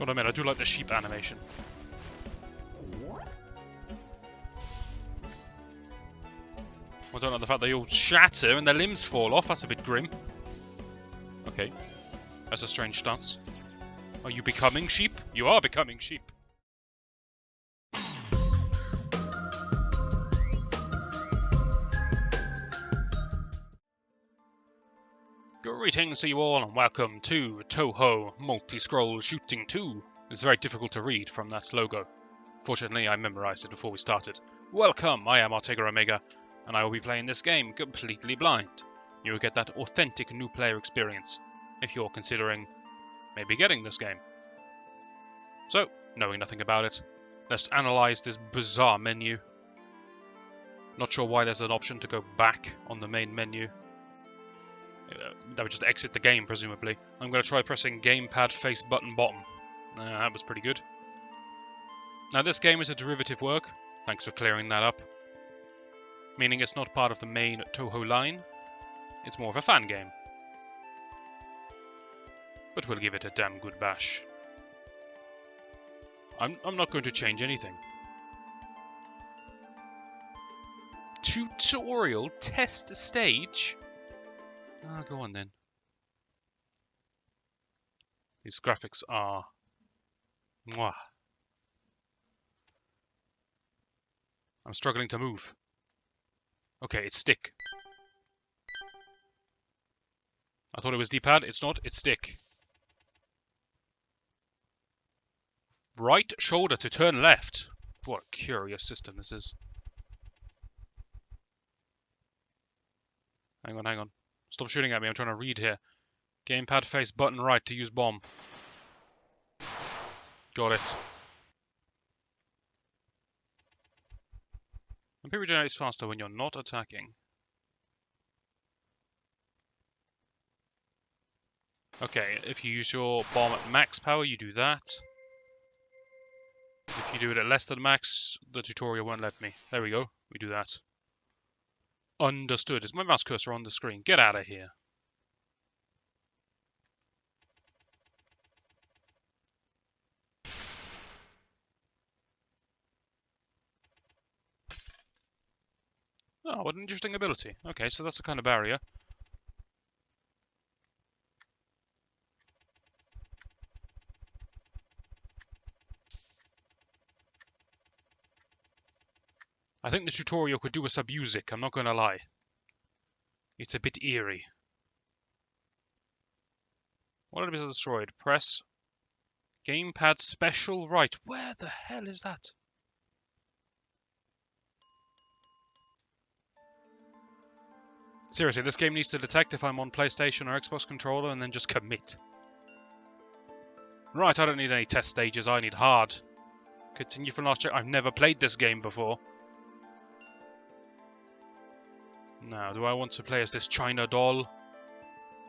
Gotta admit, I do like the sheep animation. I don't like the fact they all shatter and their limbs fall off. That's a bit grim. Okay. That's a strange stance. Are you becoming sheep? You are becoming sheep. Greetings to you all and welcome to Touhou Multi Scroll Shooting 2. It's very difficult to read from that logo. Fortunately, I memorized it before we started. Welcome, I am Ortega Omega, and I will be playing this game completely blind. You will get that authentic new player experience if you're considering maybe getting this game. So, knowing nothing about it, let's analyze this bizarre menu. Not sure why there's an option to go back on the main menu. That would just exit the game, presumably. I'm going to try pressing gamepad face button bottom. That was pretty good. Now this game is a derivative work. Thanks for clearing that up. Meaning it's not part of the main Touhou line. It's more of a fan game. But we'll give it a damn good bash. I'm not going to change anything. Tutorial test stage? Ah, go on then. These graphics are... Mwah. I'm struggling to move. Okay, it's stick. I thought it was D-pad. It's not. It's stick. Right shoulder to turn left. What a curious system this is. Hang on, hang on. Stop shooting at me, I'm trying to read here. Gamepad face button right to use bomb. Got it. MP regenerates faster when you're not attacking. Okay, if you use your bomb at max power, you do that. If you do it at less than max, the tutorial won't let me. There we go, we do that. Understood. Is my mouse cursor on the screen? Get out of here. Oh, what an interesting ability. Okay, so that's the kind of barrier. I think the tutorial could do with some music, I'm not going to lie. It's a bit eerie. What enemies are destroyed? Press gamepad special right. Where the hell is that? Seriously, this game needs to detect if I'm on PlayStation or Xbox controller and then just commit. Right, I don't need any test stages, I need hard. Continue from last check. I've never played this game before. Now, do I want to play as this China doll?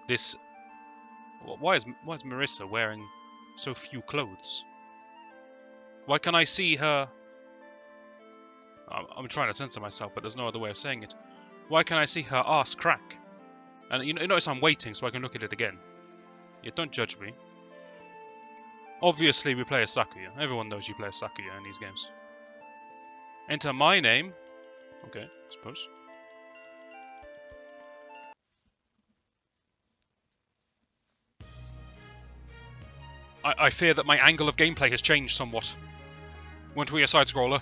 This... Why is Marissa wearing so few clothes? Why can I see her... I'm trying to censor myself, but there's no other way of saying it. Why can I see her ass crack? And you notice I'm waiting so I can look at it again. Yeah, don't judge me. Obviously we play as Sakuya. Everyone knows you play as Sakuya in these games. Enter my name. Okay, I suppose. I fear that my angle of gameplay has changed somewhat. Weren't we a side-scroller?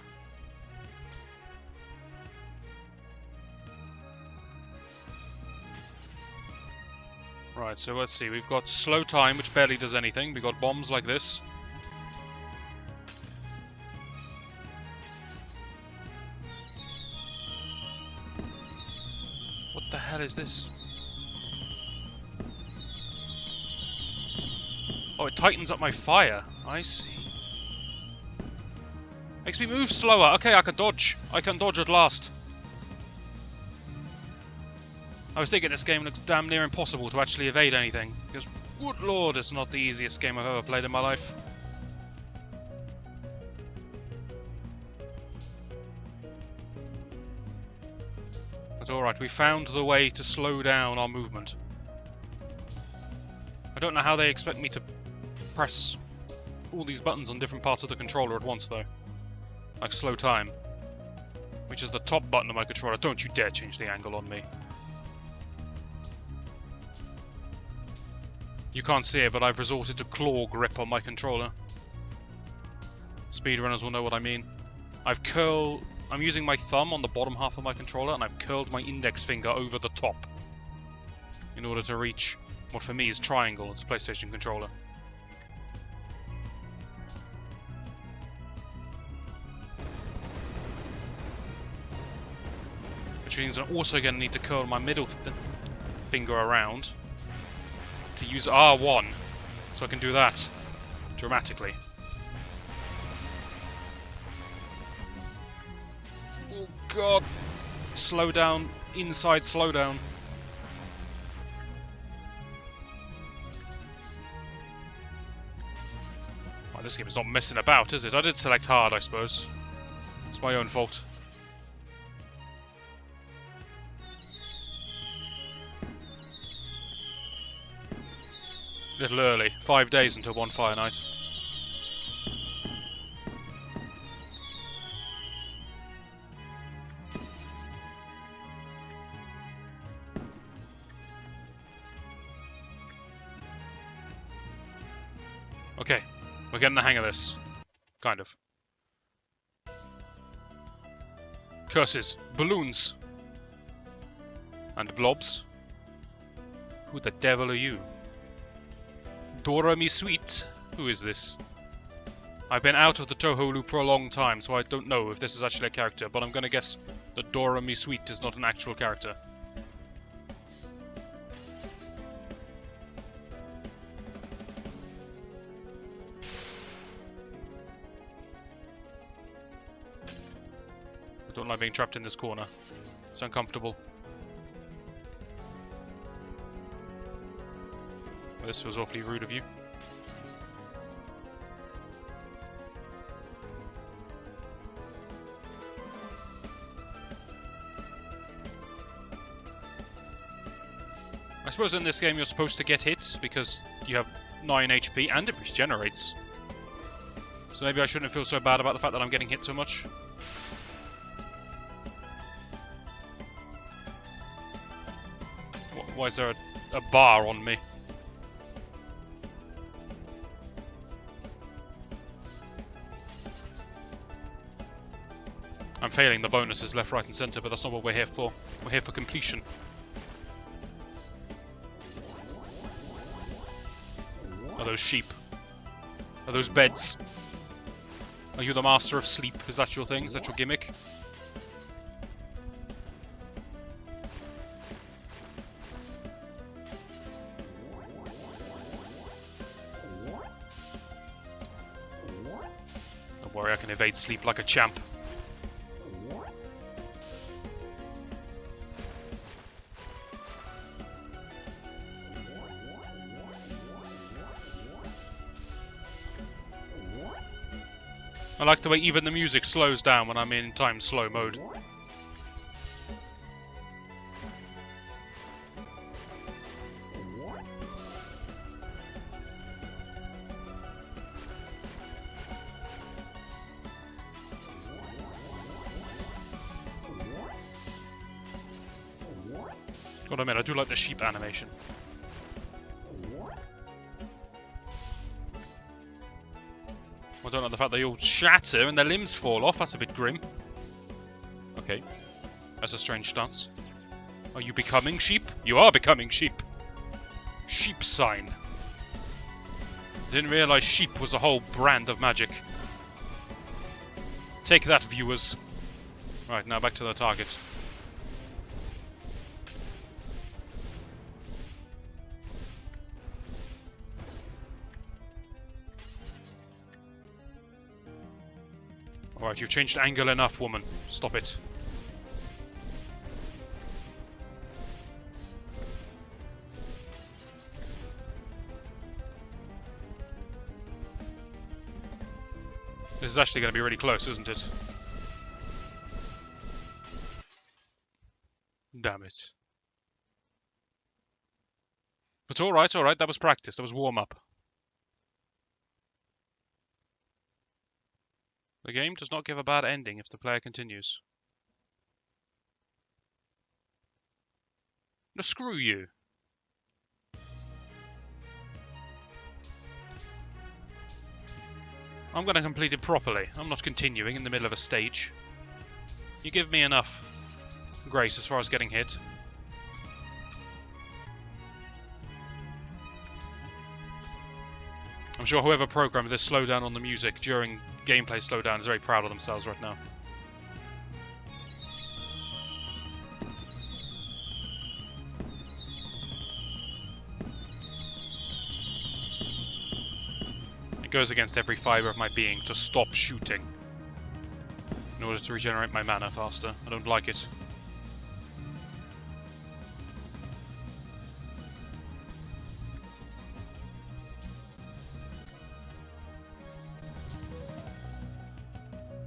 Right, so let's see. We've got slow time, which barely does anything. We've got bombs like this. What the hell is this? Oh, it tightens up my fire. I see. Makes me move slower. Okay, I can dodge. I can dodge at last. I was thinking this game looks damn near impossible to actually evade anything. Because, good lord, it's not the easiest game I've ever played in my life. But alright, we found the way to slow down our movement. I don't know how they expect me to press all these buttons on different parts of the controller at once, though. Like slow time, which is the top button of my controller. Don't you dare change the angle on me. You can't see it, but I've resorted to claw grip on my controller. Speedrunners will know what I mean. I'm using my thumb on the bottom half of my controller, and I've curled my index finger over the top in order to reach what for me is triangle as a PlayStation controller. Which means I'm also going to need to curl my middle finger around to use R1, so I can do that dramatically. Oh god! Slow down, inside slow down. Oh, this game is not messing about, is it? I did select hard, I suppose. It's my own fault. A little early. 5 days until Bonfire Night. Okay, we're getting the hang of this. Kind of. Curses. Balloons. And blobs. Who the devil are you? Dora me sweet. Who is this? I've been out of the Touhou loop for a long time, so I don't know if this is actually a character, but I'm gonna guess that Dora me sweet is not an actual character. I don't like being trapped in this corner. It's uncomfortable. This was awfully rude of you. I suppose in this game you're supposed to get hit because you have 9 HP and it regenerates. So maybe I shouldn't feel so bad about the fact that I'm getting hit so much. Why is there a bar on me? I'm failing the bonuses left, right and centre, but that's not what we're here for. We're here for completion. Are those sheep? Are those beds? Are you the master of sleep? Is that your thing? Is that your gimmick? Don't worry, I can evade sleep like a champ. I like the way even the music slows down when I'm in time slow mode. Gotta admit, I do like the sheep animation. I don't like the fact they all shatter and their limbs fall off. That's a bit grim. Okay. That's a strange stance. Are you becoming sheep? You are becoming sheep. Sheep sign. Didn't realise sheep was a whole brand of magic. Take that, viewers. Right, now back to the target. Alright, you've changed angle enough, woman. Stop it. This is actually going to be really close, isn't it? Damn it. But alright, that was practice. That was warm-up. The game does not give a bad ending if the player continues. No, screw you. I'm going to complete it properly. I'm not continuing in the middle of a stage. You give me enough grace as far as getting hit. I'm sure whoever programmed this slowdown on the music during gameplay slowdown is very proud of themselves right now. It goes against every fibre of my being to stop shooting in order to regenerate my mana faster. I don't like it.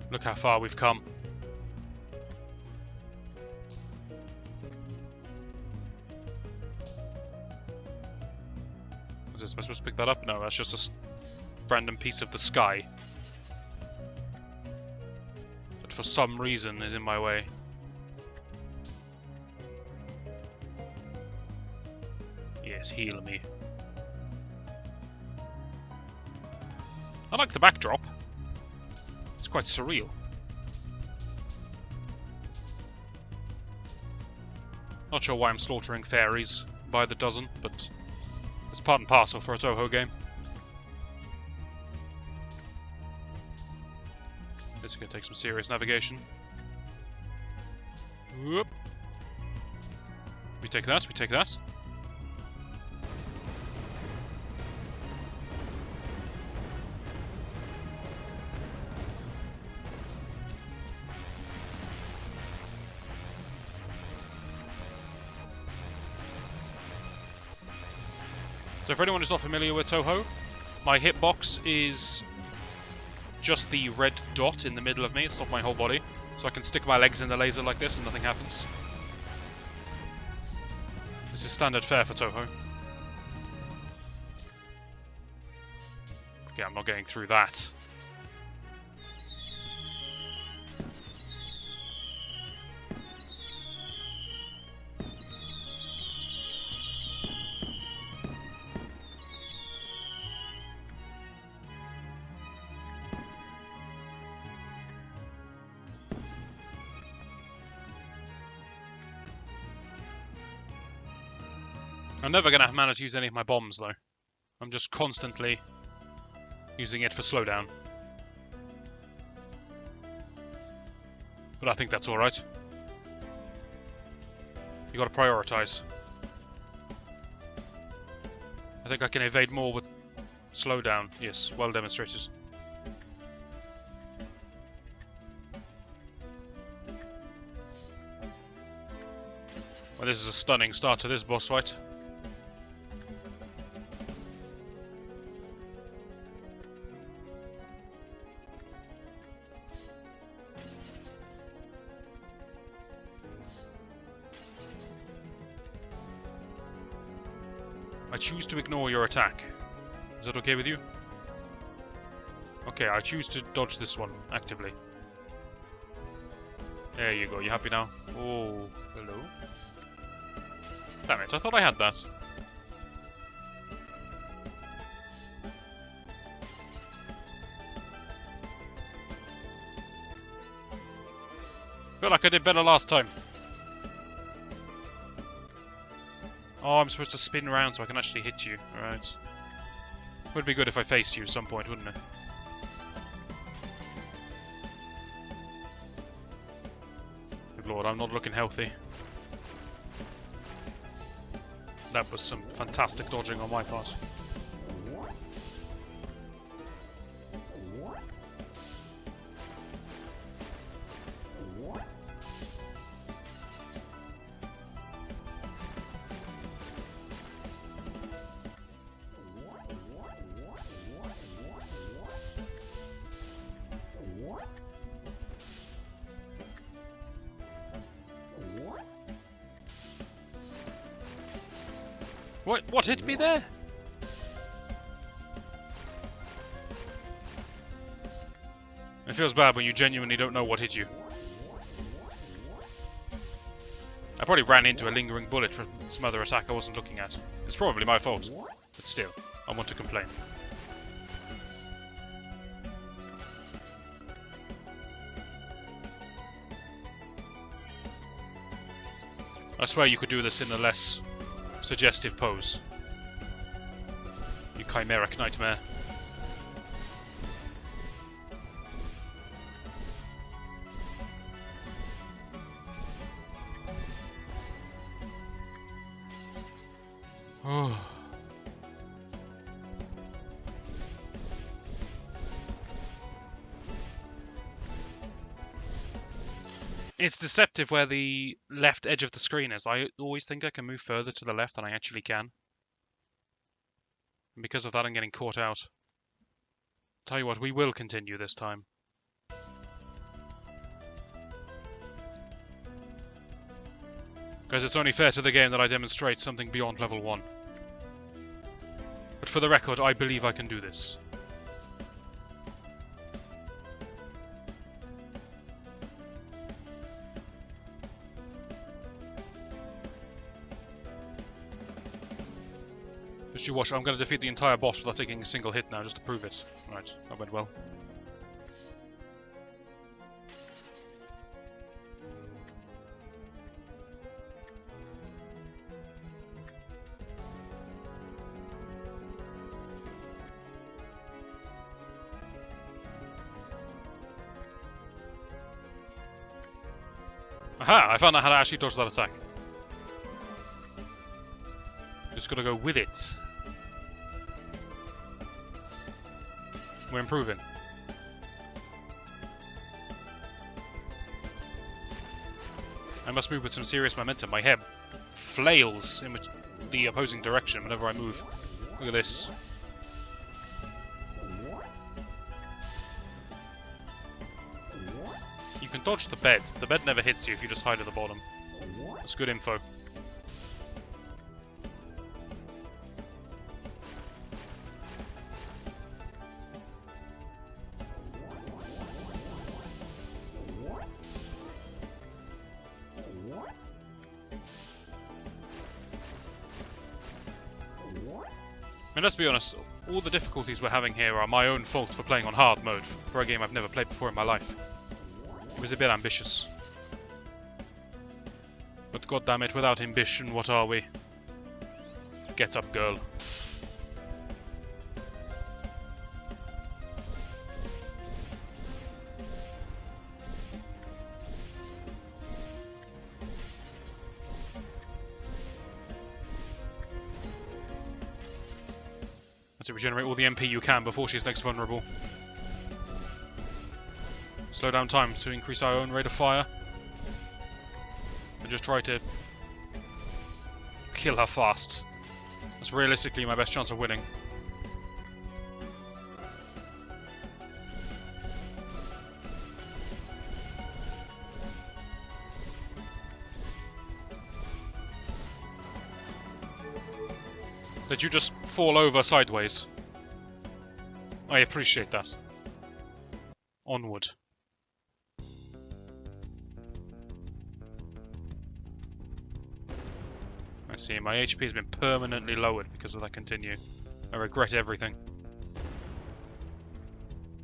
Look how far we've come. What is this? Am I supposed to pick that up? No, that's just a random piece of the sky that for some reason is in my way. Yes, heal me. I like the backdrop. It's quite surreal. Not sure why I'm slaughtering fairies by the dozen, but it's part and parcel for a Touhou game. This is going to take some serious navigation. Whoop. We take that, we take that. So for anyone who's not familiar with Touhou, my hitbox is just the red dot in the middle of me. It's not my whole body. So I can stick my legs in the laser like this and nothing happens. This is standard fare for Touhou. Okay, I'm not getting through that. I'm never going to have mana to use any of my bombs, though. I'm just constantly using it for slowdown. But I think that's alright. You gotta prioritize. I think I can evade more with slowdown. Yes, well demonstrated. Well, this is a stunning start to this boss fight. I choose to ignore your attack. Is that okay with you? Okay, I choose to dodge this one actively. There you go, you happy now? Oh, hello. Damn it, I thought I had that. Feel like I did better last time. Oh, I'm supposed to spin around so I can actually hit you. Alright. Would be good if I faced you at some point, wouldn't it? Good lord, I'm not looking healthy. That was some fantastic dodging on my part. What hit me there? It feels bad when you genuinely don't know what hit you. I probably ran into a lingering bullet from some other attack I wasn't looking at. It's probably my fault, but still, I want to complain. I swear you could do this in a less suggestive pose. You chimeric nightmare. Oh. It's deceptive where the left edge of the screen is. I always think I can move further to the left than I actually can. And because of that, I'm getting caught out. Tell you what, we will continue this time. Because it's only fair to the game that I demonstrate something beyond level 1. But for the record, I believe I can do this. Just you watch, I'm going to defeat the entire boss without taking a single hit now, just to prove it. Right, that went well. Aha! I found out how to actually dodge that attack. Just gotta go with it. We're improving. I must move with some serious momentum. My head flails in the opposing direction whenever I move. Look at this. You can dodge the bed. The bed never hits you if you just hide at the bottom. That's good info. I mean, let's be honest, all the difficulties we're having here are my own fault for playing on hard mode for a game I've never played before in my life. It was a bit ambitious. But goddammit, without ambition, what are we? Get up, girl. Let's regenerate all the MP you can before she's next vulnerable. Slow down time to increase our own rate of fire. And just try to kill her fast. That's realistically my best chance of winning. Did you just fall over sideways? I appreciate that. Onward. I see, my HP has been permanently lowered because of that continue. I regret everything.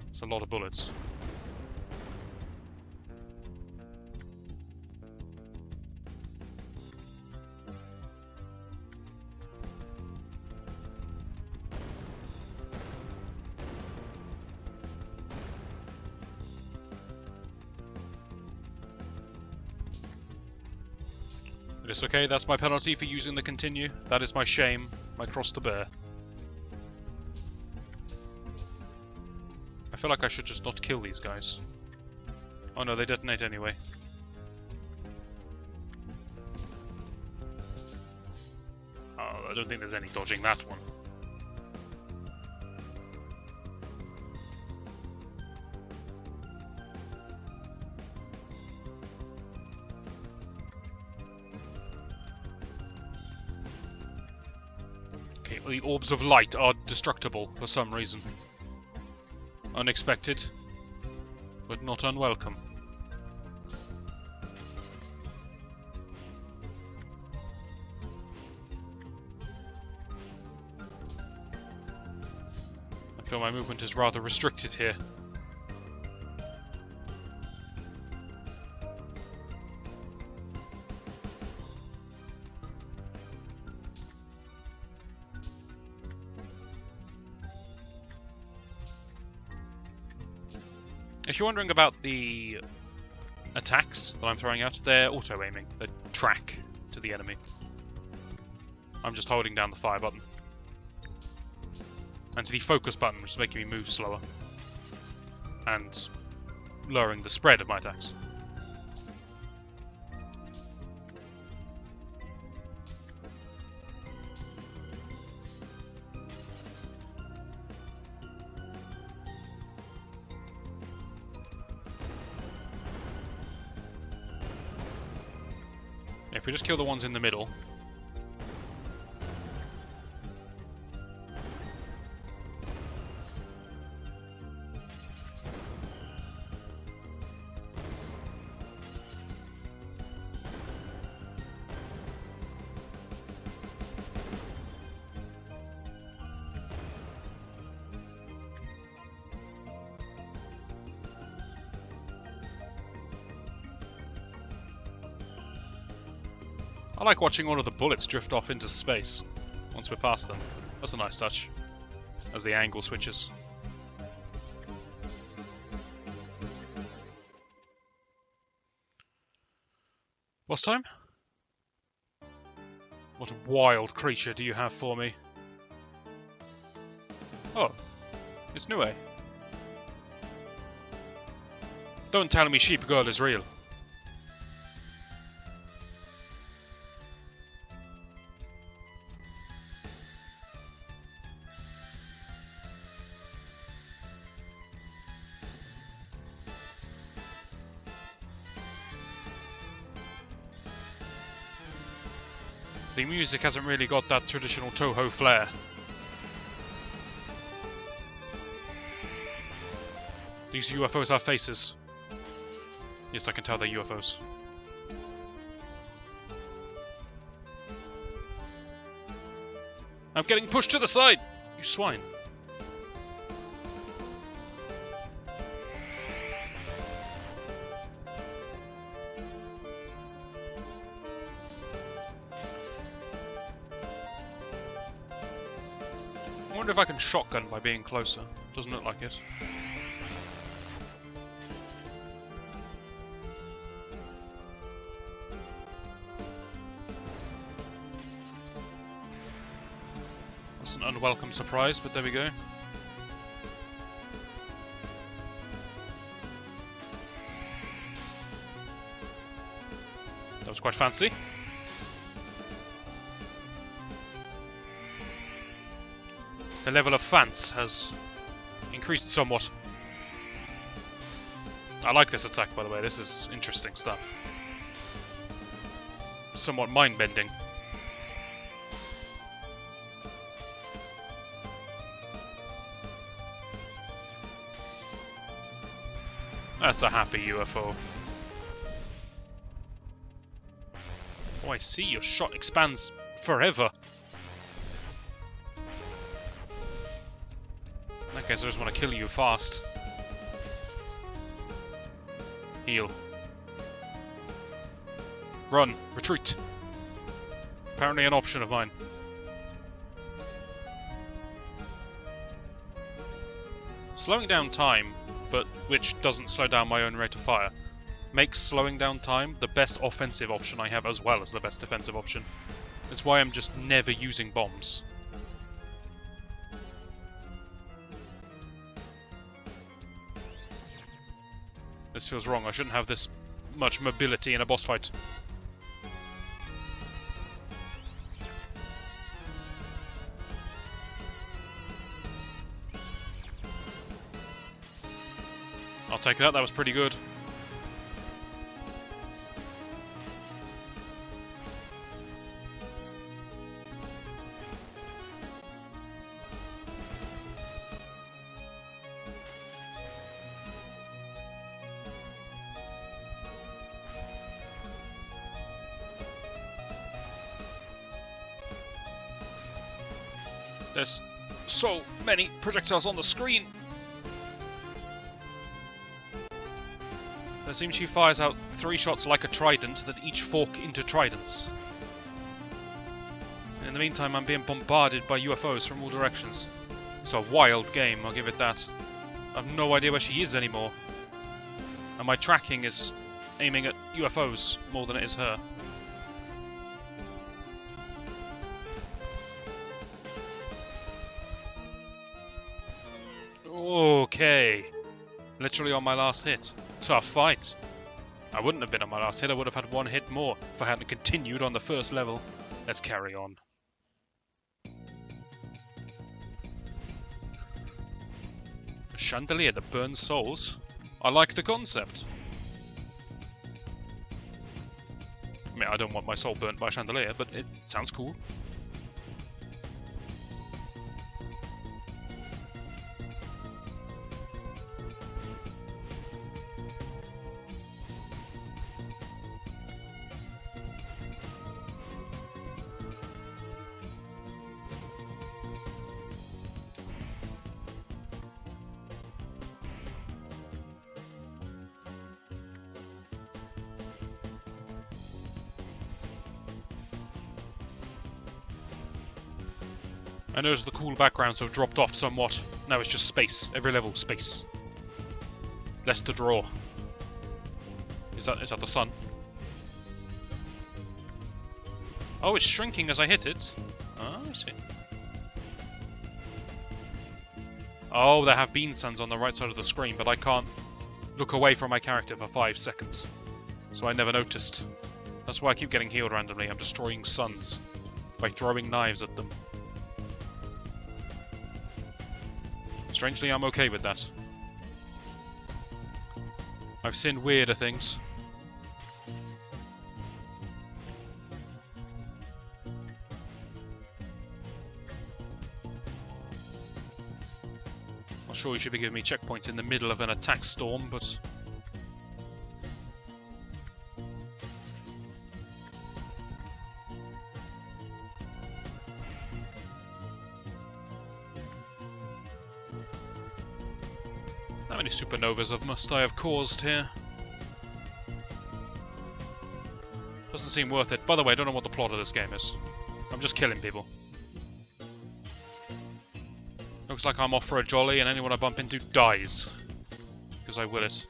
It's a lot of bullets. It's okay, that's my penalty for using the continue. That is my shame, my cross to bear. I feel like I should just not kill these guys. Oh no, they detonate anyway. Oh, I don't think there's any dodging that one. The orbs of light are destructible for some reason. Unexpected. but not unwelcome. I feel my movement is rather restricted here. If you're wondering about the attacks that I'm throwing out, they're auto-aiming. They track to the enemy. I'm just holding down the fire button. And to the focus button, which is making me move slower. And lowering the spread of my attacks. If we just kill the ones in the middle. I like watching all of the bullets drift off into space once we're past them. That's a nice touch, as the angle switches. Boss time? What wild creature do you have for me? Oh, it's Nue. Don't tell me Sheep Girl is real. The music hasn't really got that traditional Touhou flair. These UFOs have faces. Yes, I can tell they're UFOs. I'm getting pushed to the side! You swine. I wonder if I can shotgun by being closer. Doesn't look like it. That's an unwelcome surprise, but there we go. That was quite fancy. The level of fancy has increased somewhat. I like this attack, by the way. This is interesting stuff. Somewhat mind-bending. That's a happy UFO. Oh, I see. Your shot expands forever. In that case, I just want to kill you fast. Heal. Run. Retreat. Apparently an option of mine. Slowing down time, but which doesn't slow down my own rate of fire, makes slowing down time the best offensive option I have as well as the best defensive option. That's why I'm just never using bombs. This feels wrong. I shouldn't have this much mobility in a boss fight. I'll take that. That was pretty good. There's so many projectiles on the screen. It seems she fires out 3 shots like a trident that each fork into tridents. In the meantime, I'm being bombarded by UFOs from all directions. It's a wild game, I'll give it that. I have no idea where she is anymore. And my tracking is aiming at UFOs more than it is her. Okay. Literally on my last hit. Tough fight. I wouldn't have been on my last hit, I would have had 1 hit more if I hadn't continued on the first level. Let's carry on. A chandelier that burns souls? I like the concept. I mean, I don't want my soul burnt by a chandelier, but it sounds cool. I noticed the cool backgrounds have dropped off somewhat. Now it's just space. Every level, space. Less to draw. Is that the sun? Oh, it's shrinking as I hit it. Oh, I see. Oh, there have been suns on the right side of the screen, but I can't look away from my character for 5 seconds. So I never noticed. That's why I keep getting healed randomly. I'm destroying suns by throwing knives at them. Strangely, I'm okay with that. I've seen weirder things. Not sure you should be giving me checkpoints in the middle of an attack storm, but... How many supernovas must I have caused here? Doesn't seem worth it. By the way, I don't know what the plot of this game is. I'm just killing people. Looks like I'm off for a jolly and anyone I bump into dies. Because I will it.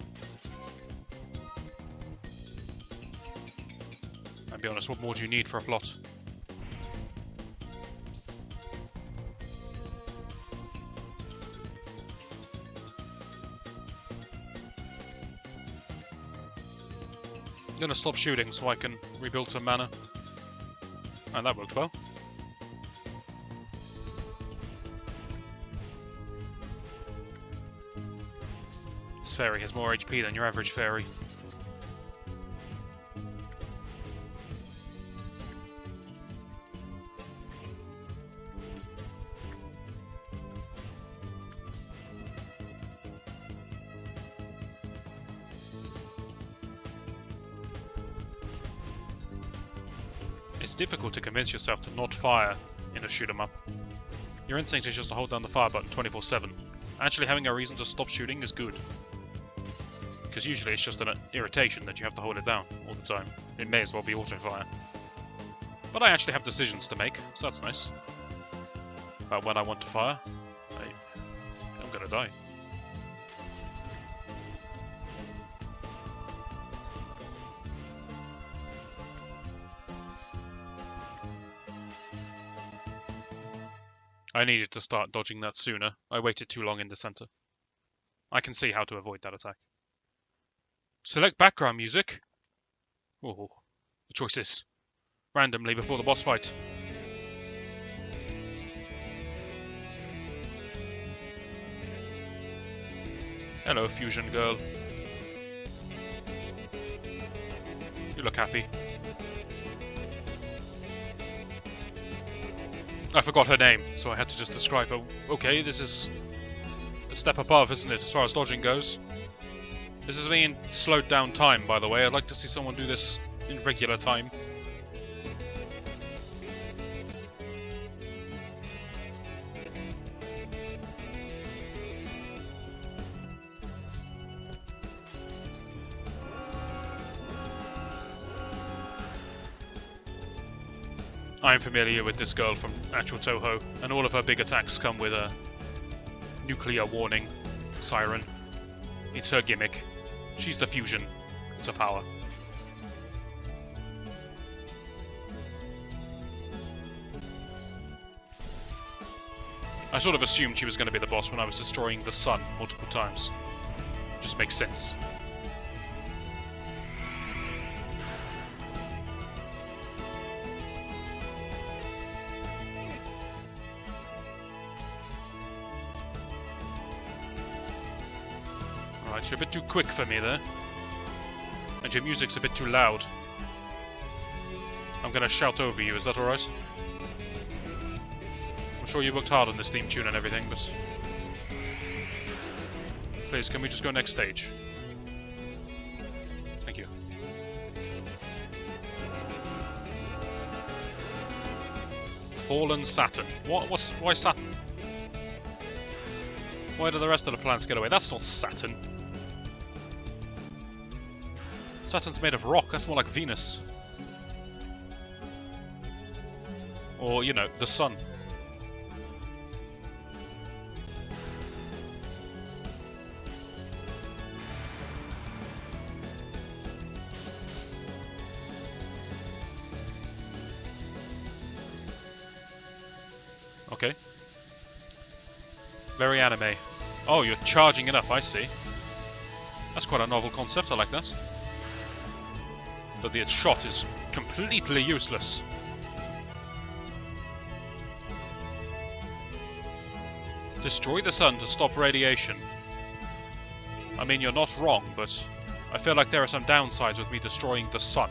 I'll be honest, what more do you need for a plot? I'm gonna stop shooting so I can rebuild some mana. And that worked well. This fairy has more HP than your average fairy. It's difficult to convince yourself to not fire in a shoot 'em up. Your instinct is just to hold down the fire button 24/7. Actually having a reason to stop shooting is good. Because usually it's just an irritation that you have to hold it down all the time. It may as well be auto-fire. But I actually have decisions to make, so that's nice. About when I want to fire. I'm gonna die. I needed to start dodging that sooner. I waited too long in the center. I can see how to avoid that attack. Select background music. Oh, the choices. Randomly before the boss fight. Hello, fusion girl. You look happy. I forgot her name, so I had to just describe her. Okay, this is a step above, isn't it, as far as dodging goes? This is me in slowed down time, by the way. I'd like to see someone do this in regular time. I'm familiar with this girl from actual Touhou, and all of her big attacks come with a nuclear warning siren. It's her gimmick. She's the fusion. It's her power. I sort of assumed she was going to be the boss when I was destroying the sun multiple times. Just makes sense. Alright, you're a bit too quick for me there. And your music's a bit too loud. I'm going to shout over you, is that alright? I'm sure you worked hard on this theme tune and everything, but... Please, can we just go next stage? Thank you. Fallen Saturn. Why Saturn? Why do the rest of the planets get away? That's not Saturn. Saturn's made of rock, that's more like Venus. Or, you know, the sun. Okay. Very anime. Oh, you're charging it up, I see. That's quite a novel concept, I like that. But the shot is completely useless. Destroy the sun to stop radiation. I mean, you're not wrong, but I feel like there are some downsides with me destroying the sun.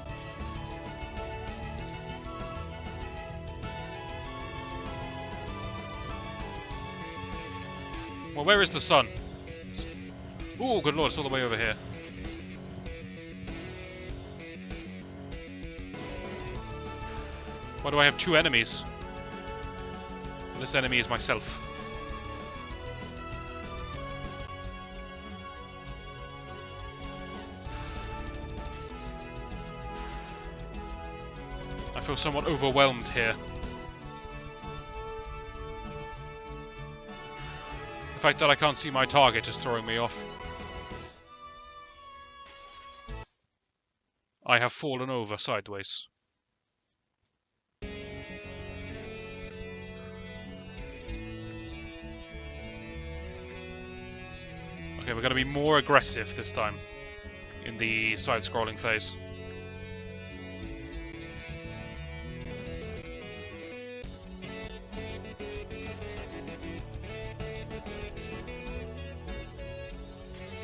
Well, where is the sun? Oh, good lord, it's all the way over here. Why do I have two enemies? This enemy is myself. I feel somewhat overwhelmed here. The fact that I can't see my target is throwing me off. I have fallen over sideways. Okay, we're going to be more aggressive this time in the side-scrolling phase.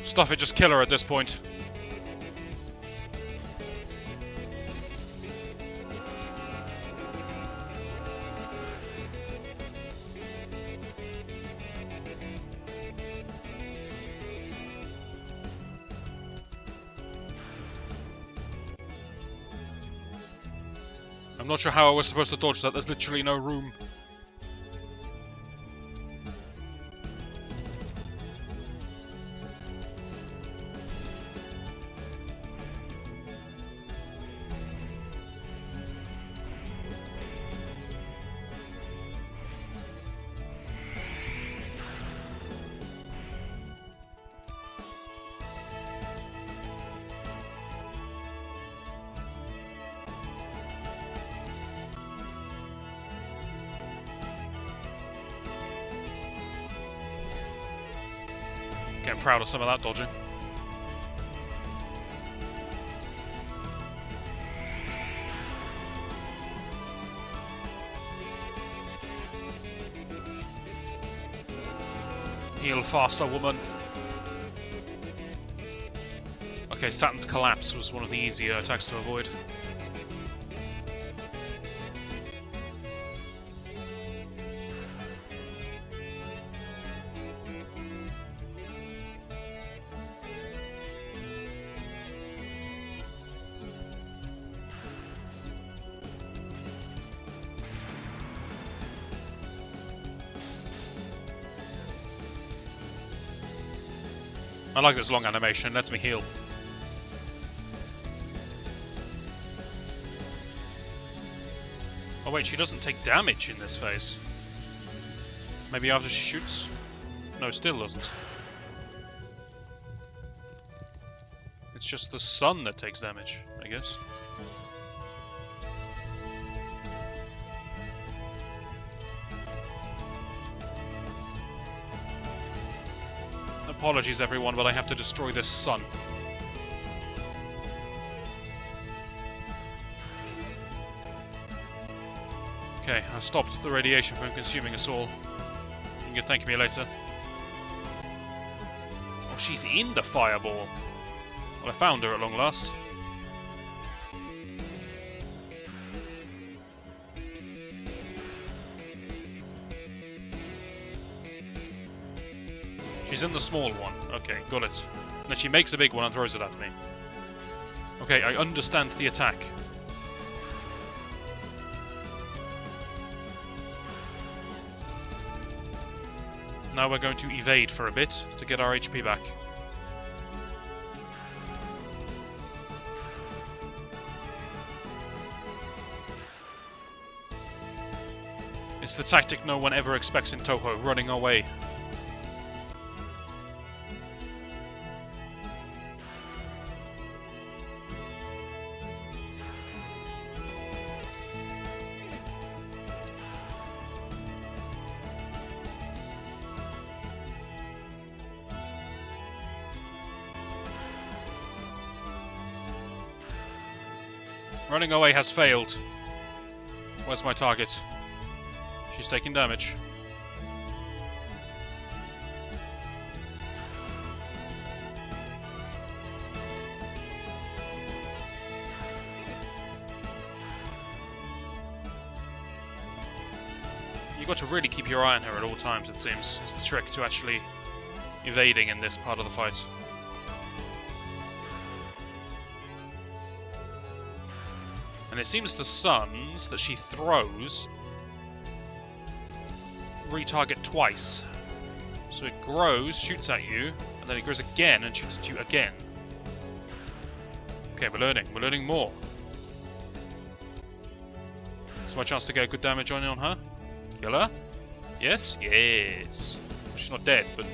Stuff it, just kill her at this point. I'm not sure how I was supposed to dodge that, there's literally no room. Getting proud of some of that dodging. Heal faster, woman. Okay, Saturn's collapse was one of the easier attacks to avoid. I like this long animation, lets me heal. Oh wait, she doesn't take damage in this phase. Maybe after she shoots? No, still doesn't. It's just the sun that takes damage, I guess. Apologies everyone, but I have to destroy this sun. Okay, I've stopped the radiation from consuming us all. You can thank me later. Oh, she's in the fireball. Well, I found her at long last. She's in the small one. Okay, got it. And then she makes a big one and throws it at me. Okay, I understand the attack. Now we're going to evade for a bit to get our HP back. It's the tactic no one ever expects in Touhou, running away. Running away has failed. Where's my target? She's taking damage. You've got to really keep your eye on her at all times, it seems. It's the trick to actually evading in this part of the fight. And it seems the suns that she throws retarget twice. So it grows, shoots at you, and then it grows again and shoots at you again. Okay, we're learning more. It's my chance to get good damage on her. Kill her? Yes? Yes. She's not dead, but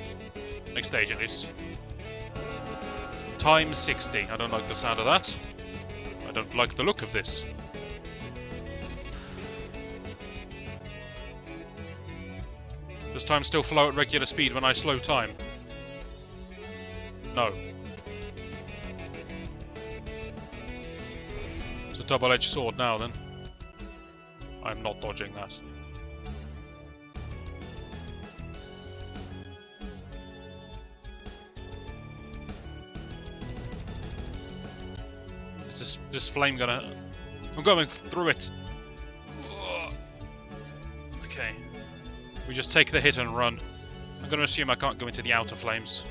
next stage at least. Time 60. I don't like the sound of that. I don't like the look of this. Does time still flow at regular speed when I slow time? No. It's a double-edged sword now then. I'm not dodging that. Is this flame gonna... I'm going through it. Okay. We just take the hit and run. I'm gonna assume I can't go into the outer flames.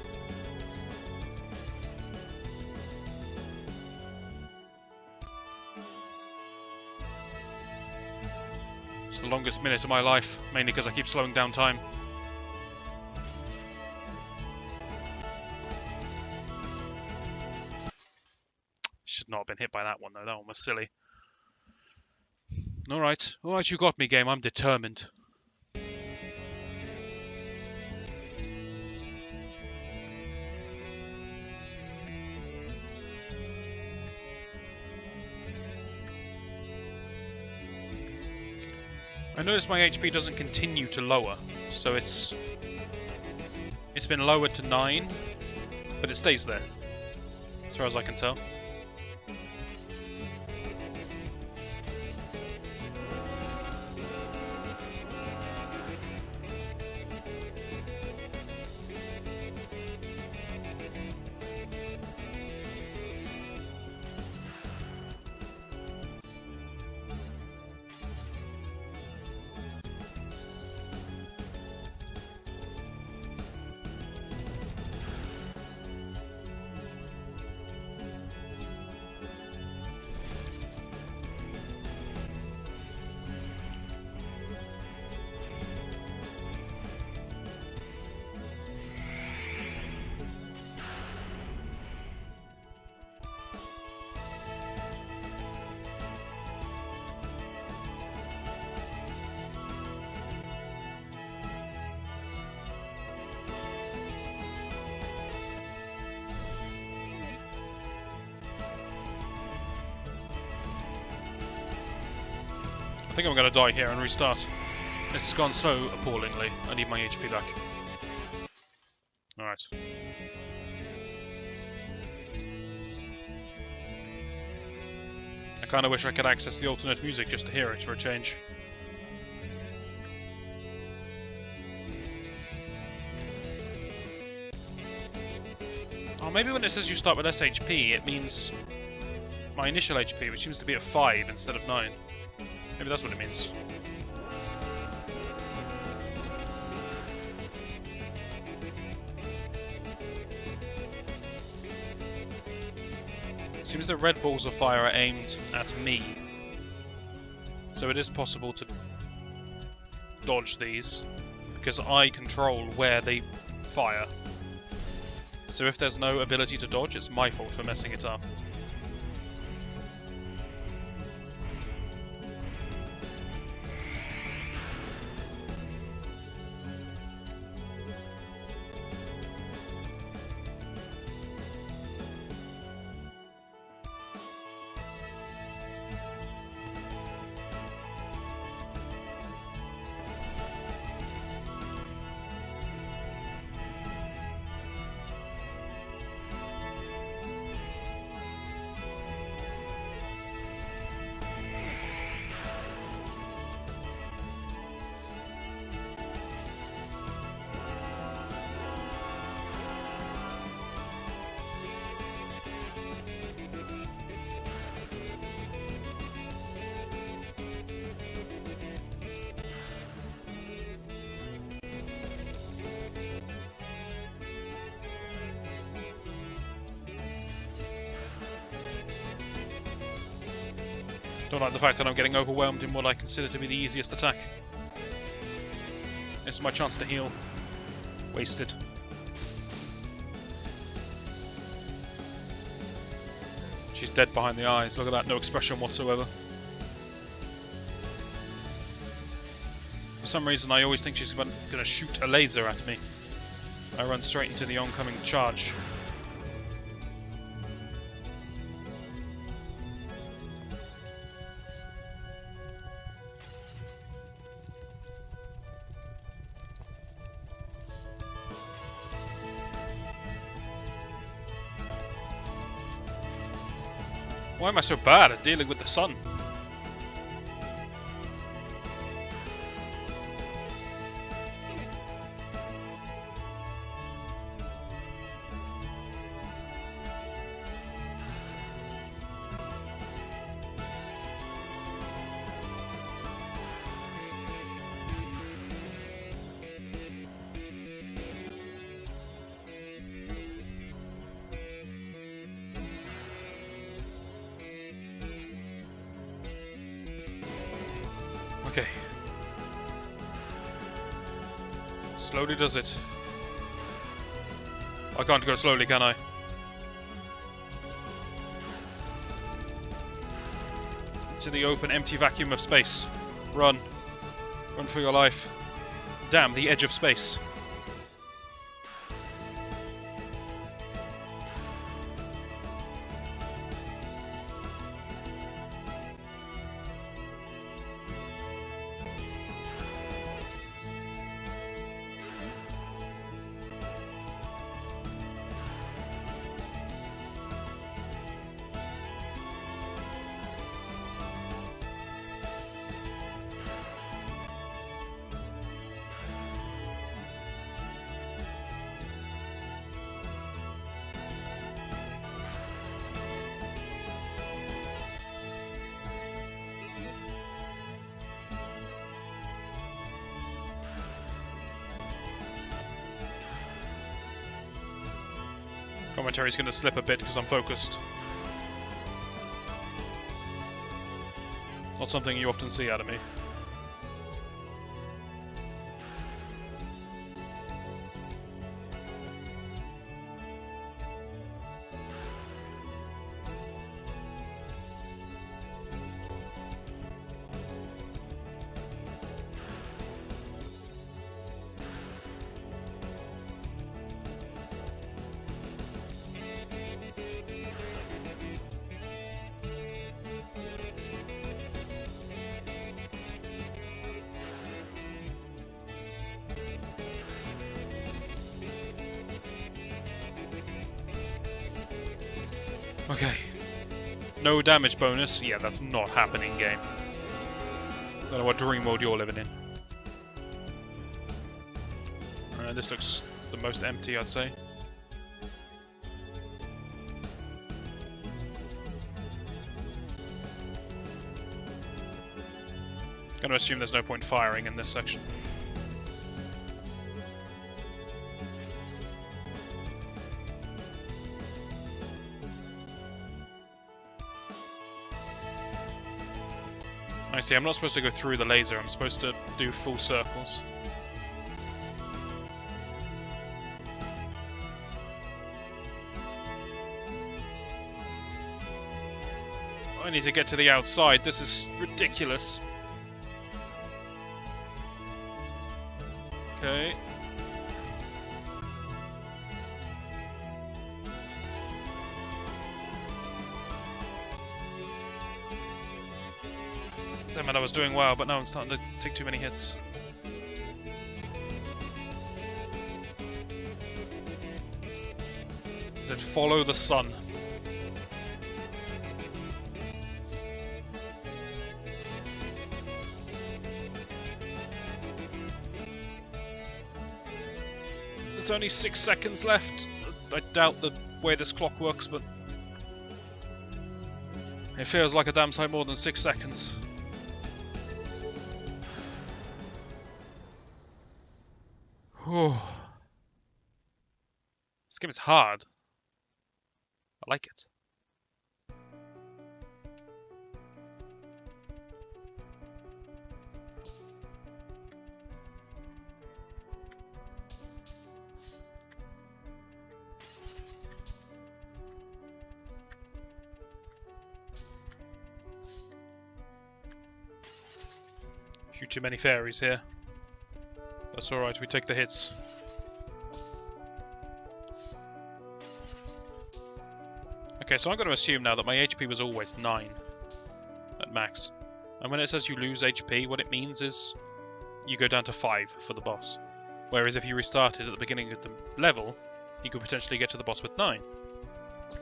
It's the longest minute of my life, mainly because I keep slowing down time. Should not have been hit by that one though, that one was silly. Alright, you got me game, I'm determined. I notice my HP doesn't continue to lower, so it's been lowered to 9, but it stays there, as far as I can tell. I think I'm going to die here and restart. It's gone so appallingly. I need my HP back. Alright. I kind of wish I could access the alternate music just to hear it for a change. Oh, maybe when it says you start with less HP, it means my initial HP, which seems to be at 5 instead of 9. Maybe that's what it means. Seems the red balls of fire are aimed at me. So it is possible to dodge these, because I control where they fire. So if there's no ability to dodge, it's my fault for messing it up. Don't like the fact that I'm getting overwhelmed in what I consider to be the easiest attack. It's my chance to heal. Wasted. She's dead behind the eyes. Look at that, no expression whatsoever. For some reason I always think she's going to shoot a laser at me. I run straight into the oncoming charge. Why am I so bad at dealing with the sun? Okay. Slowly does it. I can't go slowly, can I? Into the open, empty vacuum of space. Run. Run for your life. Damn, the edge of space. Commentary's going to slip a bit because I'm focused. Not something you often see out of me. Okay. No damage bonus. Yeah, that's not happening, game. I don't know what dream mode you're living in. This looks the most empty, I'd say. Gonna assume there's no point firing in this section. I see, I'm not supposed to go through the laser, I'm supposed to do full circles. I need to get to the outside, this is ridiculous. Okay. Damn it, I was doing well, but now I'm starting to take too many hits. Then follow the sun. There's only 6 seconds left. I doubt the way this clock works, but it feels like a damn sight more than 6 seconds. Whew. This game is hard. I like it. Shoot too many fairies here. That's alright, we take the hits. Okay, so I'm going to assume now that my HP was always 9 at max. And when it says you lose HP, what it means is you go down to 5 for the boss. Whereas if you restarted at the beginning of the level, you could potentially get to the boss with 9.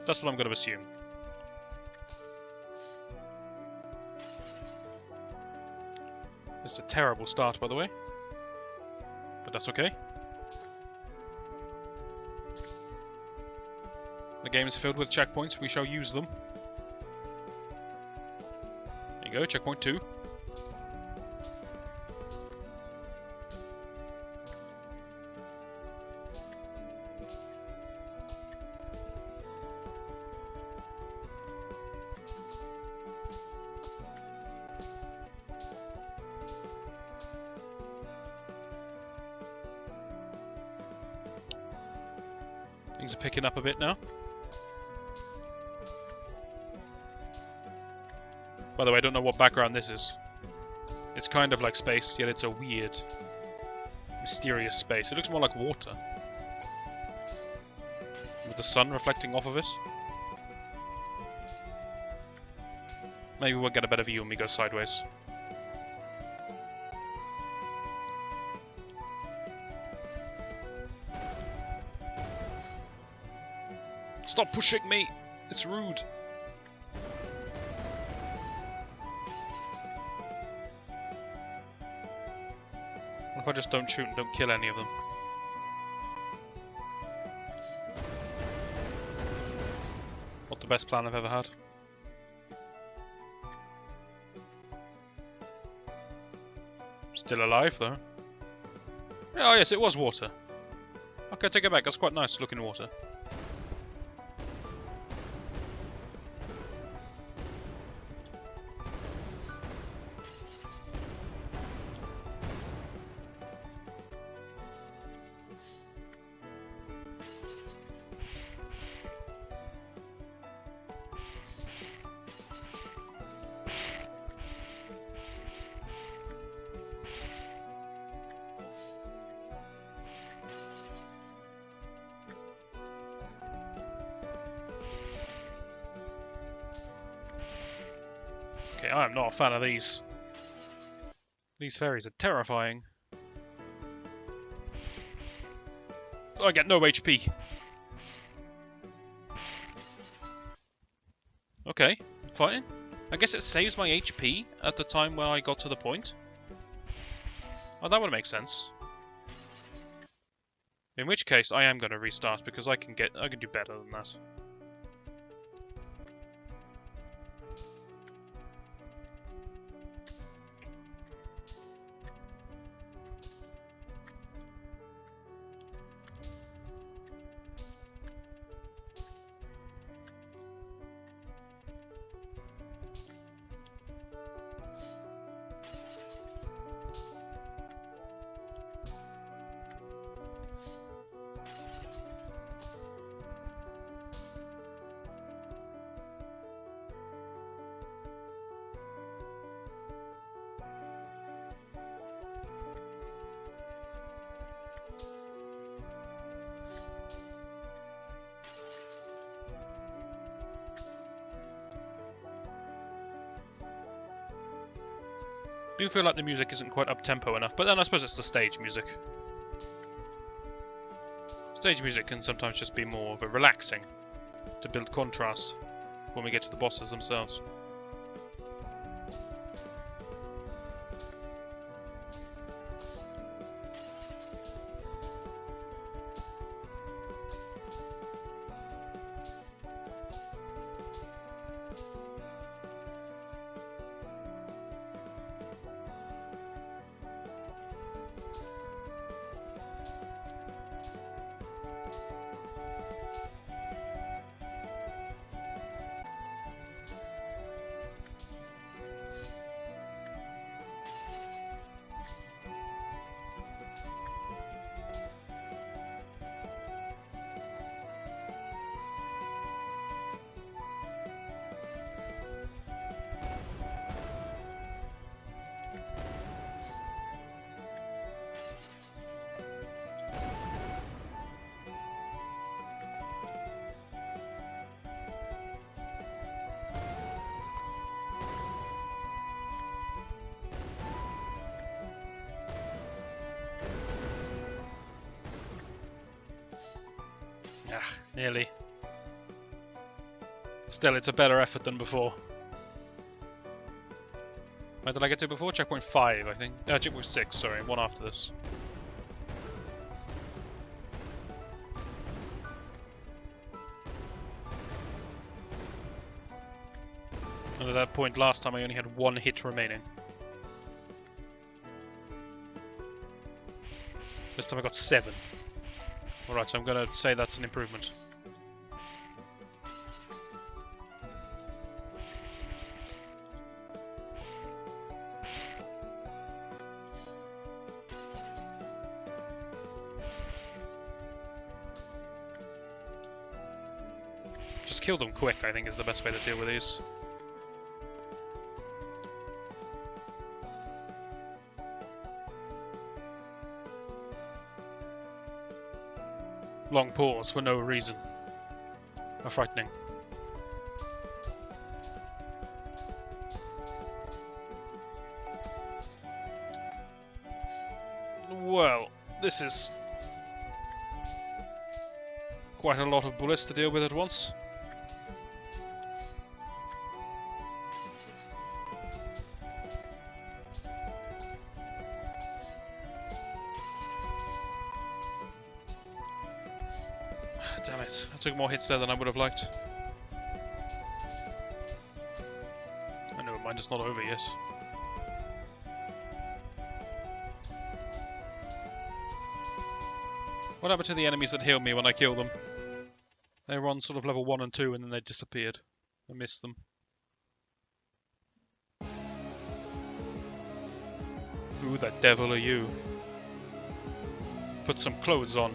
That's what I'm going to assume. This is a terrible start, by the way. But that's okay. The game is filled with checkpoints, we shall use them. There you go, checkpoint 2. Things are picking up a bit now. By the way, I don't know what background this is. It's kind of like space, yet it's a weird, mysterious space. It looks more like water. With the sun reflecting off of it. Maybe we'll get a better view when we go sideways. Stop pushing me! It's rude! What if I just don't shoot and don't kill any of them? Not the best plan I've ever had. Still alive though. Oh yes, it was water. Okay, take it back, that's quite nice looking water. Okay, I'm not a fan of these. These fairies are terrifying. I get no HP. Okay, fine. I guess it saves my HP at the time where I got to the point. Oh, that would make sense. In which case, I am going to restart because I can do better than that. I do feel like the music isn't quite up-tempo enough, but then I suppose it's the stage music. Stage music can sometimes just be more of a relaxing, to build contrast when we get to the bosses themselves. Ah, nearly. Still, it's a better effort than before. Where did I get to before? Checkpoint 5, I think. Checkpoint 6, sorry. One after this. And at that point last time I only had 1 hit remaining. This time I got 7. Alright, so I'm going to say that's an improvement. Just kill them quick, I think, is the best way to deal with these. Long pause for no reason. Are frightening. Well, this is quite a lot of bullets to deal with at once. Damn it, I took more hits there than I would have liked. Oh, never mind, it's not over yet. What happened to the enemies that healed me when I killed them? They were on sort of level 1 and 2 and then they disappeared. I missed them. Who the devil are you? Put some clothes on.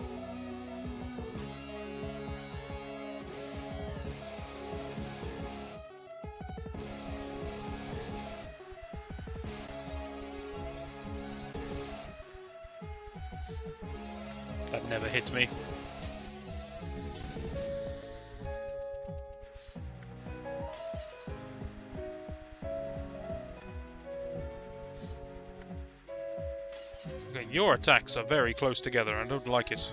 That never hit me. Okay, your attacks are very close together. I don't like it.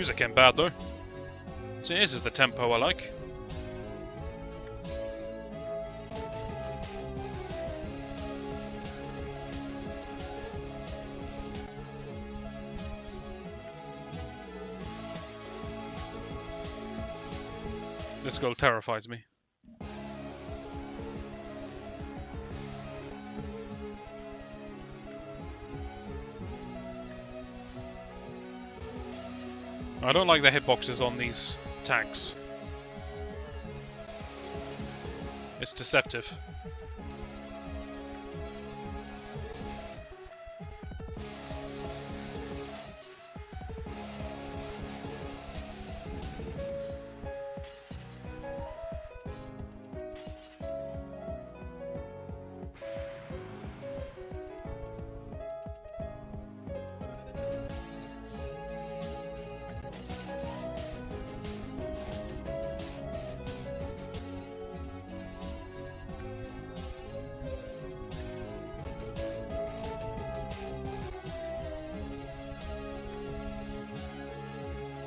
music ain't bad though. So this is the tempo I like. This girl terrifies me. I don't like the hitboxes on these tanks. It's deceptive.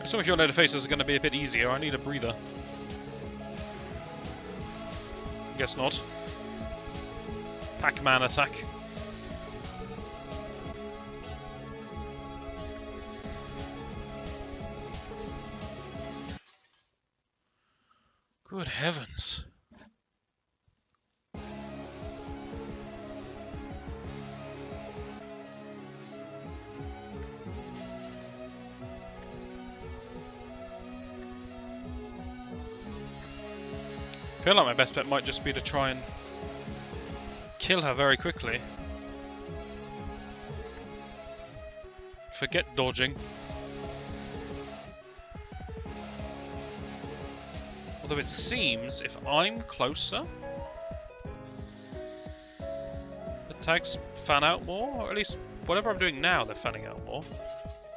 Some of your later phases are going to be a bit easier. I need a breather. Guess not. Pac-Man attack. Good heavens. I feel like my best bet might just be to try and kill her very quickly. Forget dodging. Although it seems if I'm closer, the tags fan out more, or at least whatever I'm doing now, they're fanning out more.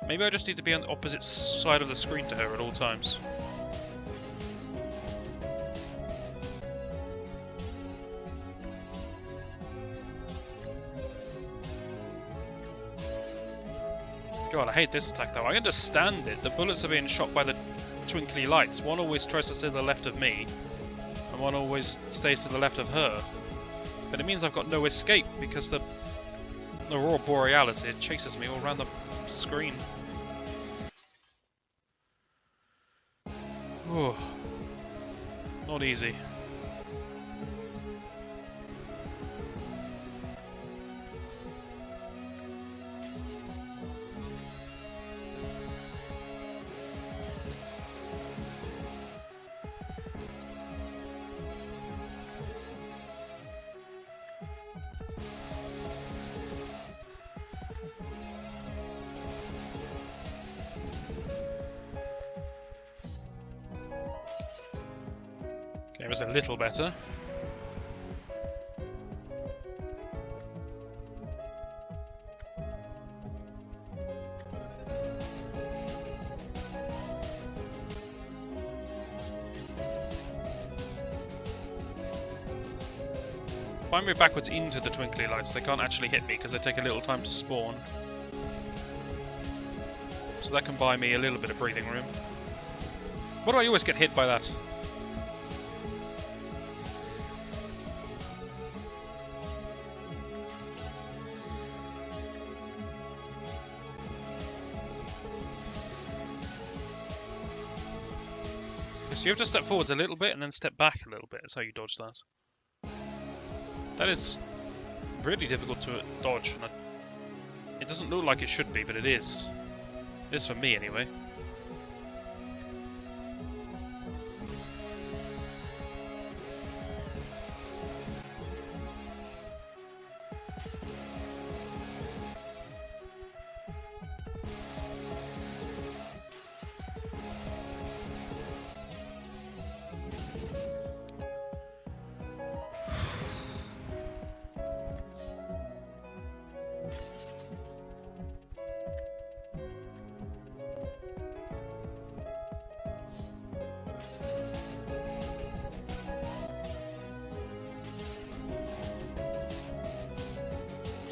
Maybe I just need to be on the opposite side of the screen to her at all times. God, I hate this attack though. I understand it. The bullets are being shot by the twinkly lights. One always tries to stay to the left of me, and one always stays to the left of her. But it means I've got no escape because the aurora borealis, it chases me all around the screen. Ooh. Not easy. It was a little better. If I move backwards into the twinkly lights, they can't actually hit me because they take a little time to spawn. So that can buy me a little bit of breathing room. Why do I always get hit by that? So you have to step forwards a little bit and then step back a little bit. That's how you dodge that. That is really difficult to dodge. And it doesn't look like it should be, but it is. It is for me anyway.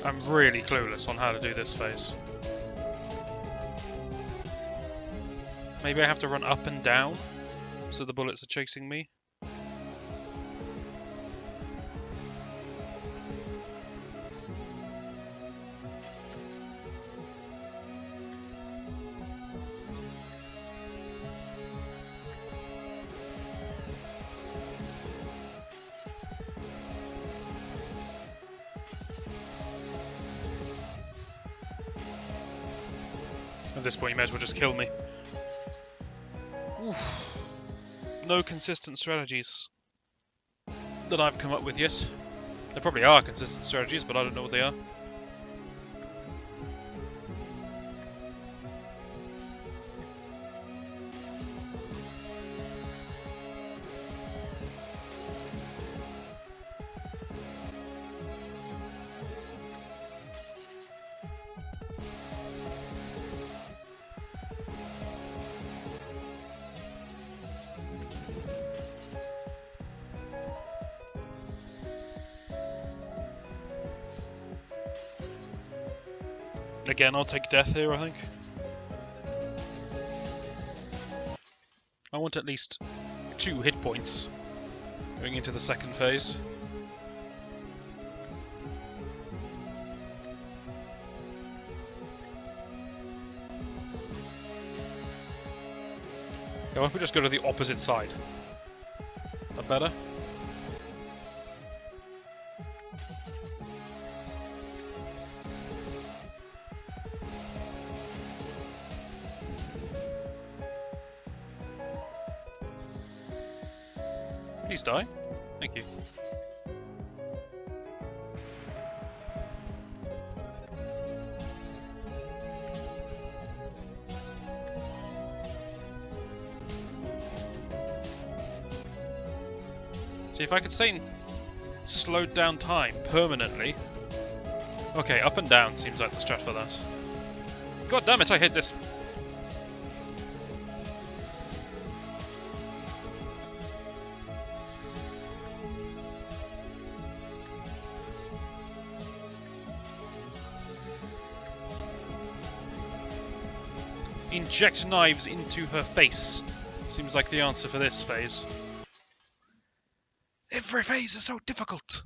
I'm really clueless on how to do this phase. Maybe I have to run up and down so the bullets are chasing me. At this point, you may as well just kill me. Oof. No consistent strategies that I've come up with yet. There probably are consistent strategies, but I don't know what they are. Again, I'll take death here, I think. I want at least 2 hit points going into the second phase. Yeah, why don't we just go to the opposite side? That better? Please die. Thank you. See, if I could stay in slowed down time permanently. Okay, up and down seems like the strat for that. God damn it, I hit this. Inject knives into her face. Seems like the answer for this phase. Every phase is so difficult.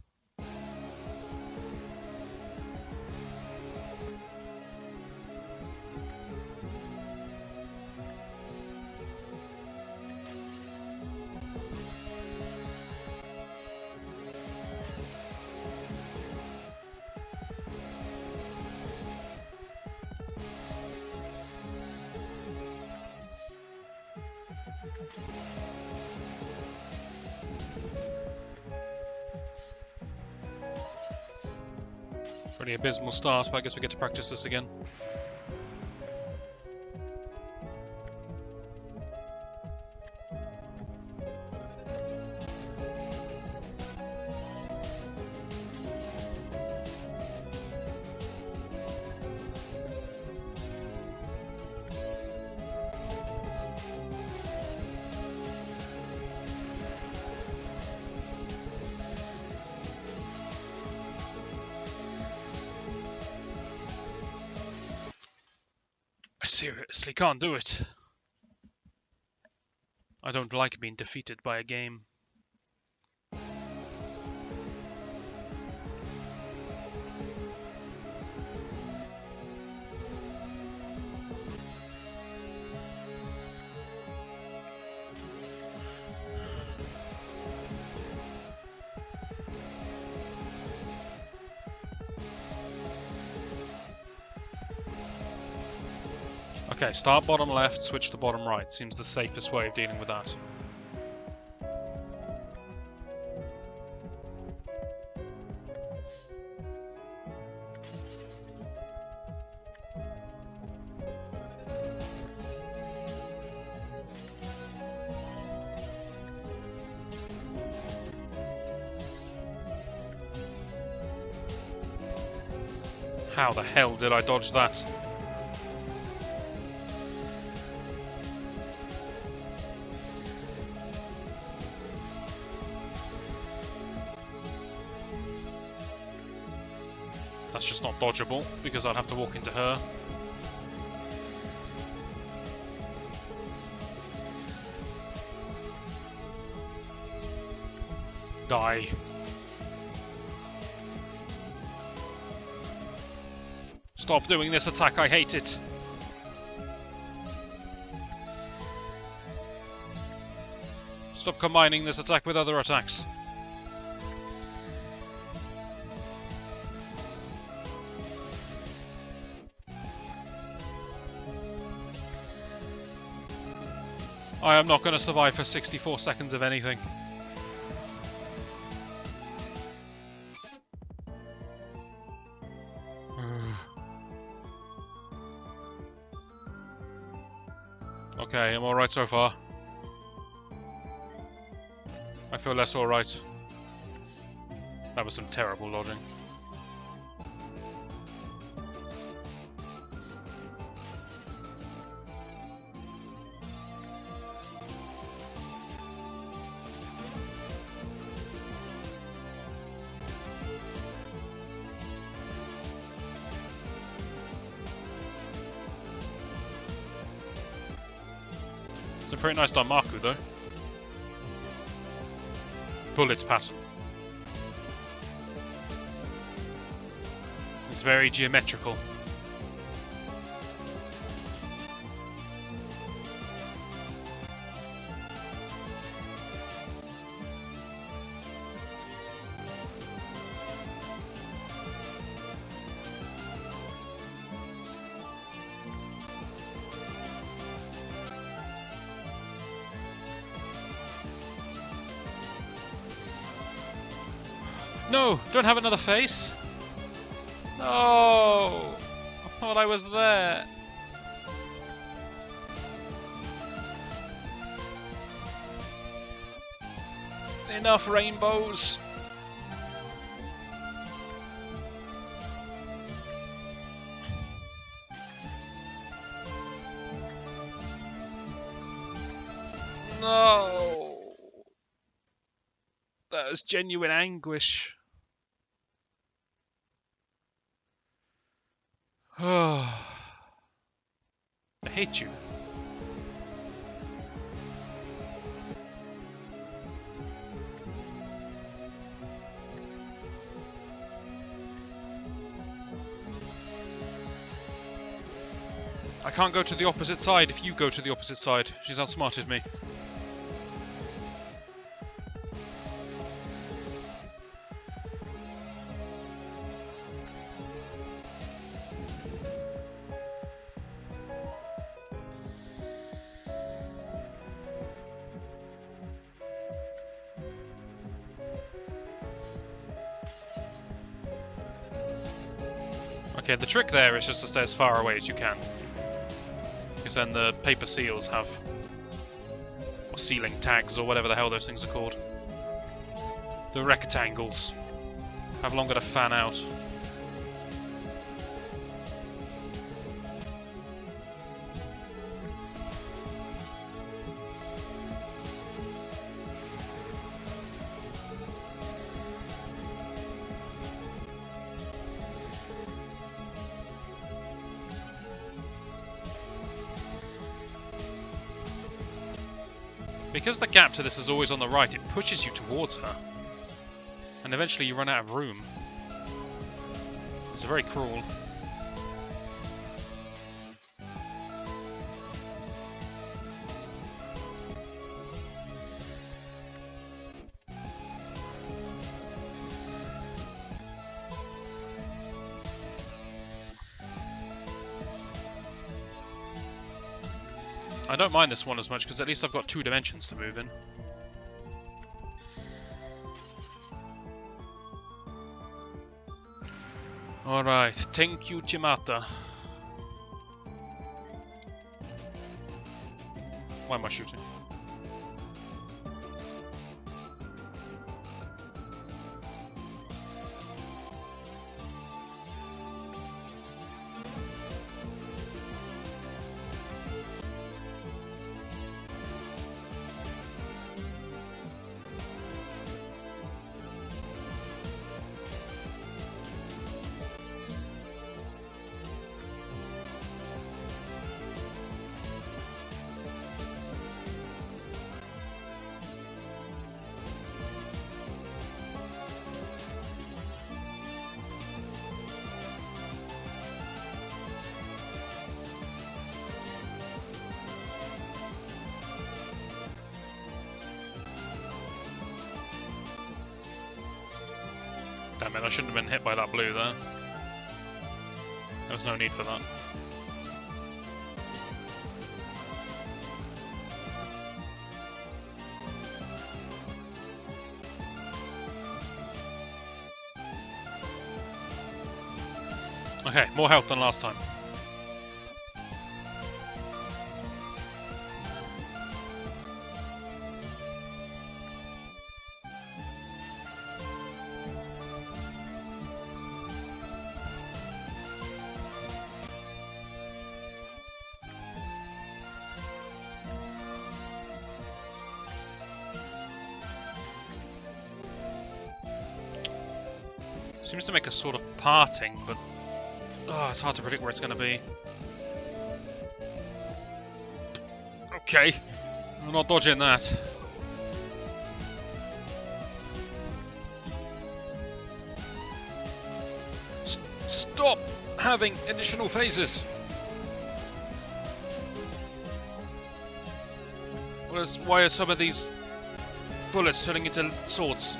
Pretty abysmal start, but I guess we get to practice this again. I seriously can't do it. I don't like being defeated by a game. Okay, start bottom left, switch to bottom right. Seems the safest way of dealing with that. How the hell did I dodge that? That's just not dodgeable, because I'd have to walk into her. Die. Stop doing this attack, I hate it. Stop combining this attack with other attacks. I am not going to survive for 64 seconds of anything. Okay, I'm alright so far. I feel less alright. That was some terrible lodging. It's a pretty nice Danmaku though. Bullet pattern. It's very geometrical. No! Don't have another face! No! I thought I was there. Enough rainbows! No! That is genuine anguish. I hate you. I can't go to the opposite side if you go to the opposite side. She's outsmarted me. Okay, the trick there is just to stay as far away as you can. Because then the paper seals have... or sealing tags, or whatever the hell those things are called. The rectangles have longer to fan out. Because the gap to this is always on the right, it pushes you towards her. And eventually you run out of room. It's very cruel. I don't mind this one as much because at least I've got 2 dimensions to move in. Alright, thank you, Chimata. Why am I shooting? Damn it, I shouldn't have been hit by that blue there. There was no need for that. Okay, more health than last time. Seems to make a sort of parting, but it's hard to predict where it's going to be. Okay, I'm not dodging that. Stop having additional phases. Why are some of these bullets turning into swords?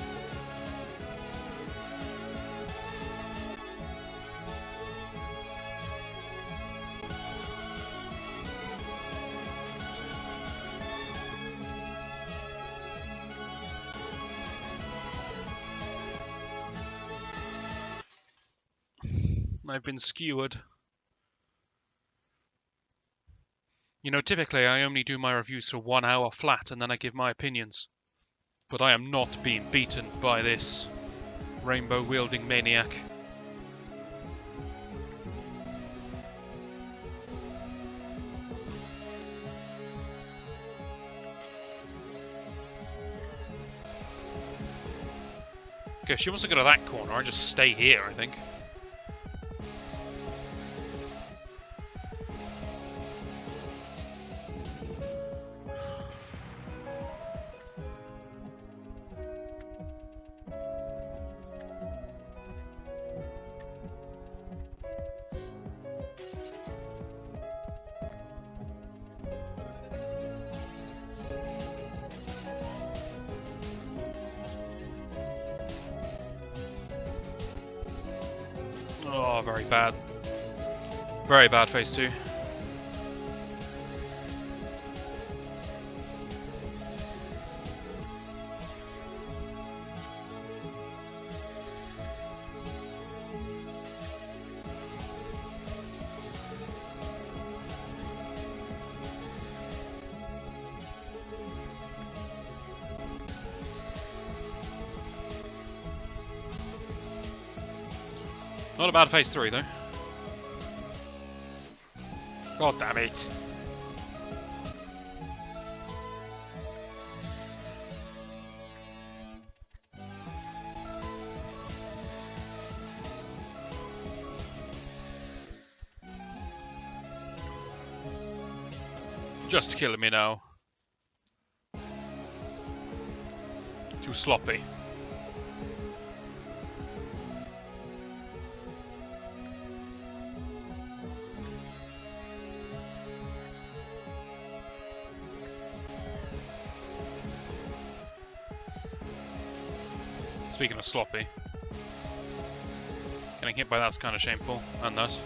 I've been skewered. You know, typically I only do my reviews for 1 hour flat and then I give my opinions. But I am not being beaten by this rainbow-wielding maniac. Okay, if she wants to go to that corner, I'll just stay here, I think. Oh, very bad. Very bad phase 2. Not a bad phase 3 though. God damn it. Just killing me now. Too sloppy. Speaking of sloppy, getting hit by that's kind of shameful, and that.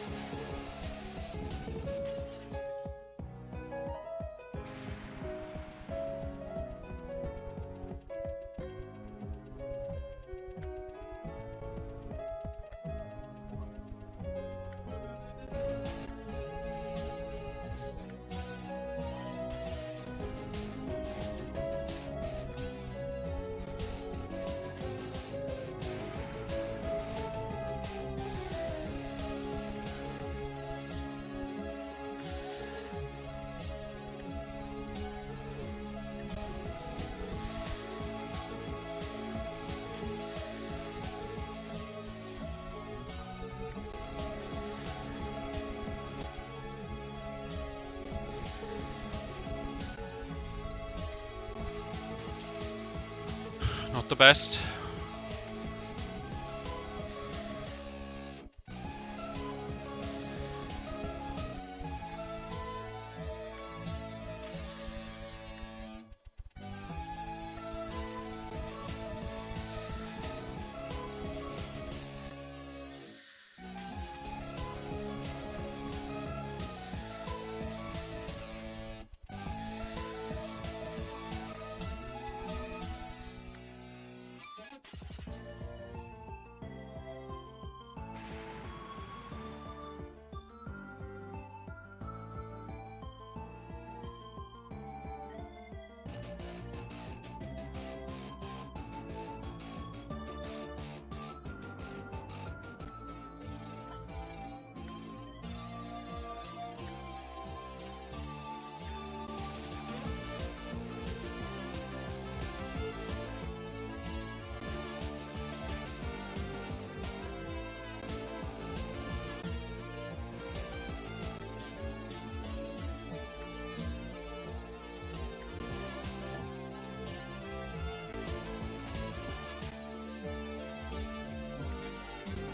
Not the best.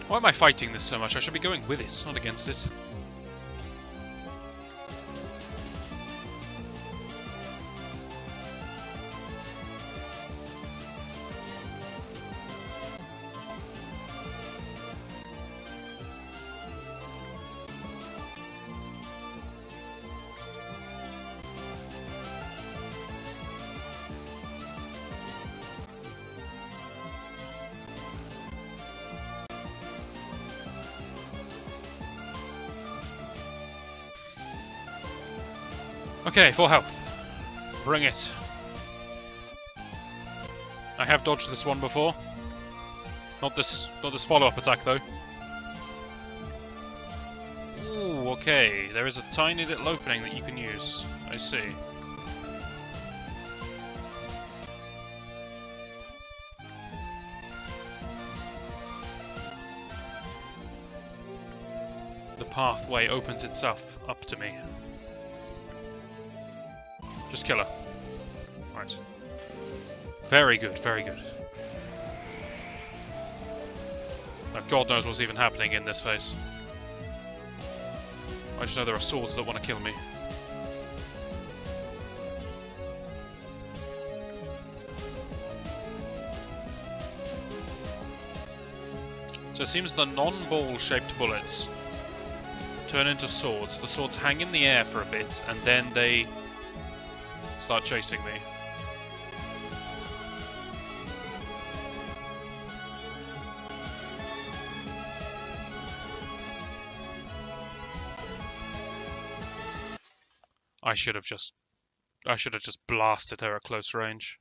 Why am I fighting this so much? I should be going with it, not against it. Okay, full health. Bring it. I have dodged this one before. Not this follow-up attack though. Ooh, okay. There is a tiny little opening that you can use. I see. The pathway opens itself up to me. Just kill her. Right. Very good, very good. Now, God knows what's even happening in this phase. I just know there are swords that want to kill me. So it seems the non-ball shaped bullets turn into swords. The swords hang in the air for a bit and then they start chasing me. I should have just blasted her at close range.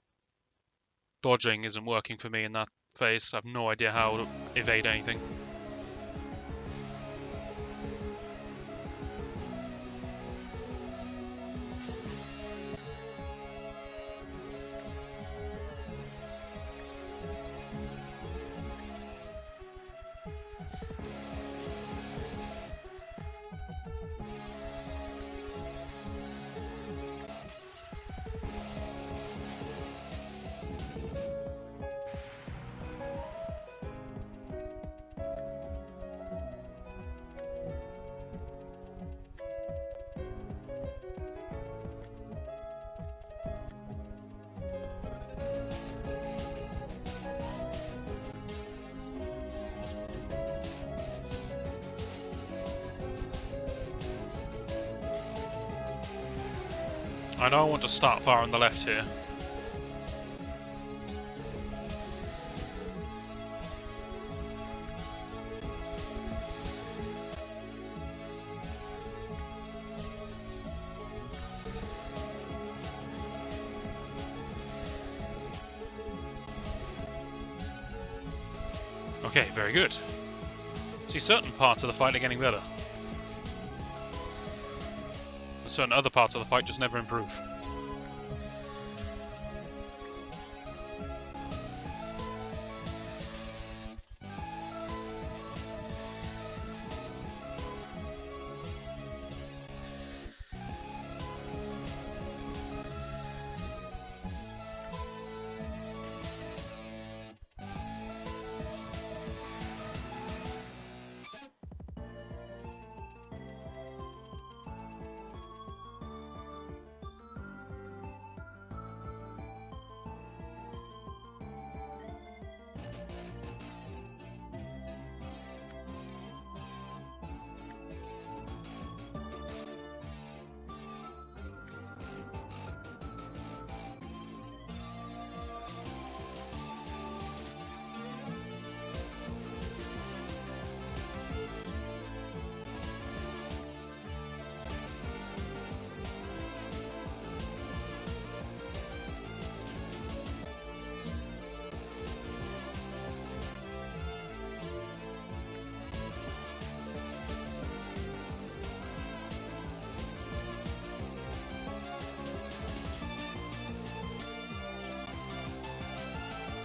Dodging isn't working for me in that phase. I have no idea how to evade anything. I know I want to start far on the left here. Okay, very good. See, certain parts of the fight are getting better. And certain other parts of the fight just never improve.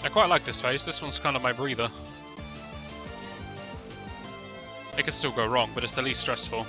I quite like this phase. This one's kind of my breather. It could still go wrong, but it's the least stressful.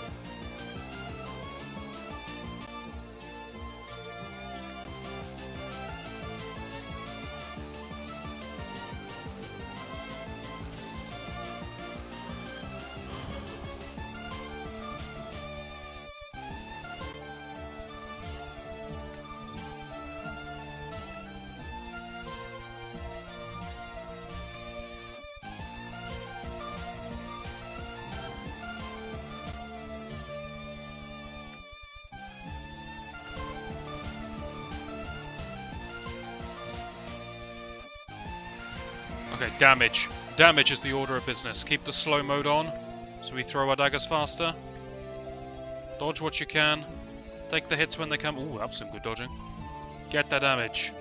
Okay, damage. Damage is the order of business. Keep the slow mode on, so we throw our daggers faster. Dodge what you can. Take the hits when they come. Ooh, that was some good dodging. Get the damage.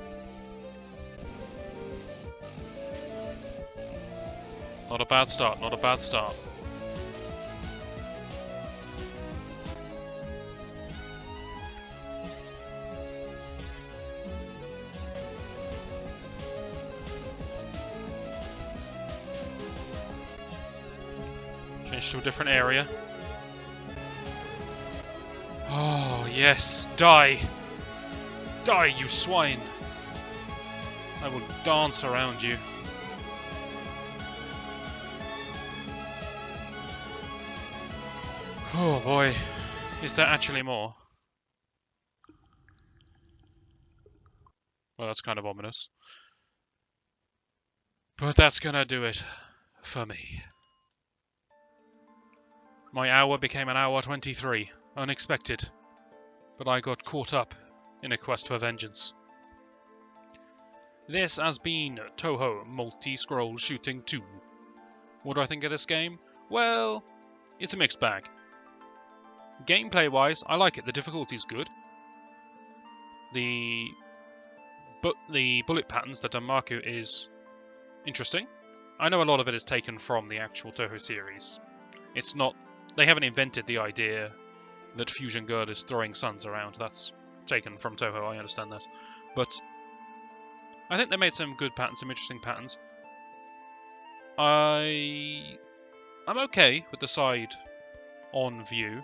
Not a bad start, not a bad start. Change to a different area. Oh, yes. Die. Die, you swine. I will dance around you. Oh boy. Is there actually more? Well, that's kind of ominous. But that's gonna do it for me. My hour became an hour 23. Unexpected. But I got caught up in a quest for vengeance. This has been Touhou Multi Scroll Shooting 2. What do I think of this game? Well, it's a mixed bag. Gameplay-wise, I like it. The difficulty's good. The bullet patterns, the Danmaku, is interesting. I know a lot of it is taken from the actual Touhou series. It's not... They haven't invented the idea that Fusion Girl is throwing suns around. That's taken from Touhou, I understand that. But I think they made some good patterns, some interesting patterns. I'm okay with the side-on view.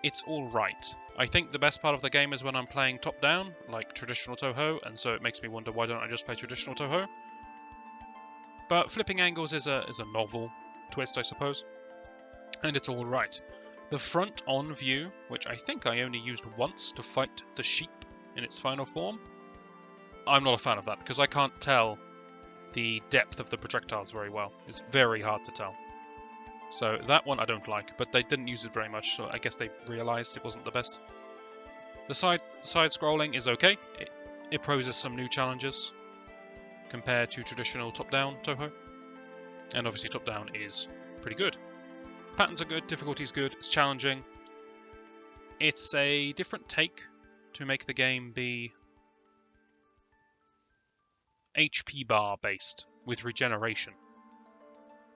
It's alright. I think the best part of the game is when I'm playing top-down, like traditional Touhou, and so it makes me wonder why don't I just play traditional Touhou. But flipping angles is a novel twist, I suppose. And it's alright. The front-on view, which I think I only used once to fight the sheep in its final form, I'm not a fan of that, because I can't tell the depth of the projectiles very well. It's very hard to tell. So that one I don't like, but they didn't use it very much, so I guess they realised it wasn't the best. The side-scrolling is okay. It poses some new challenges compared to traditional top-down Touhou. And obviously top-down is pretty good. Patterns are good, difficulty is good, it's challenging. It's a different take to make the game be HP bar based with regeneration.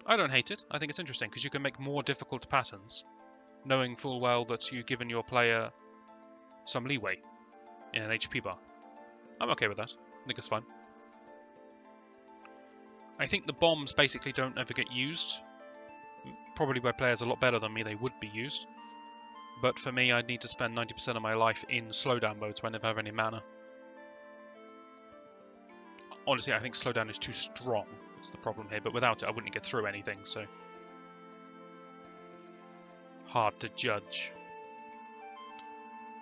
I don't hate it. I think it's interesting because you can make more difficult patterns, knowing full well that you've given your player some leeway in an HP bar. I'm okay with that. I think it's fine. I think the bombs basically don't ever get used. Probably by players a lot better than me, they would be used. But for me, I'd need to spend 90% of my life in slowdown modes when I never have any mana. Honestly, I think slowdown is too strong. It's the problem here, but without it, I wouldn't get through anything, so... hard to judge.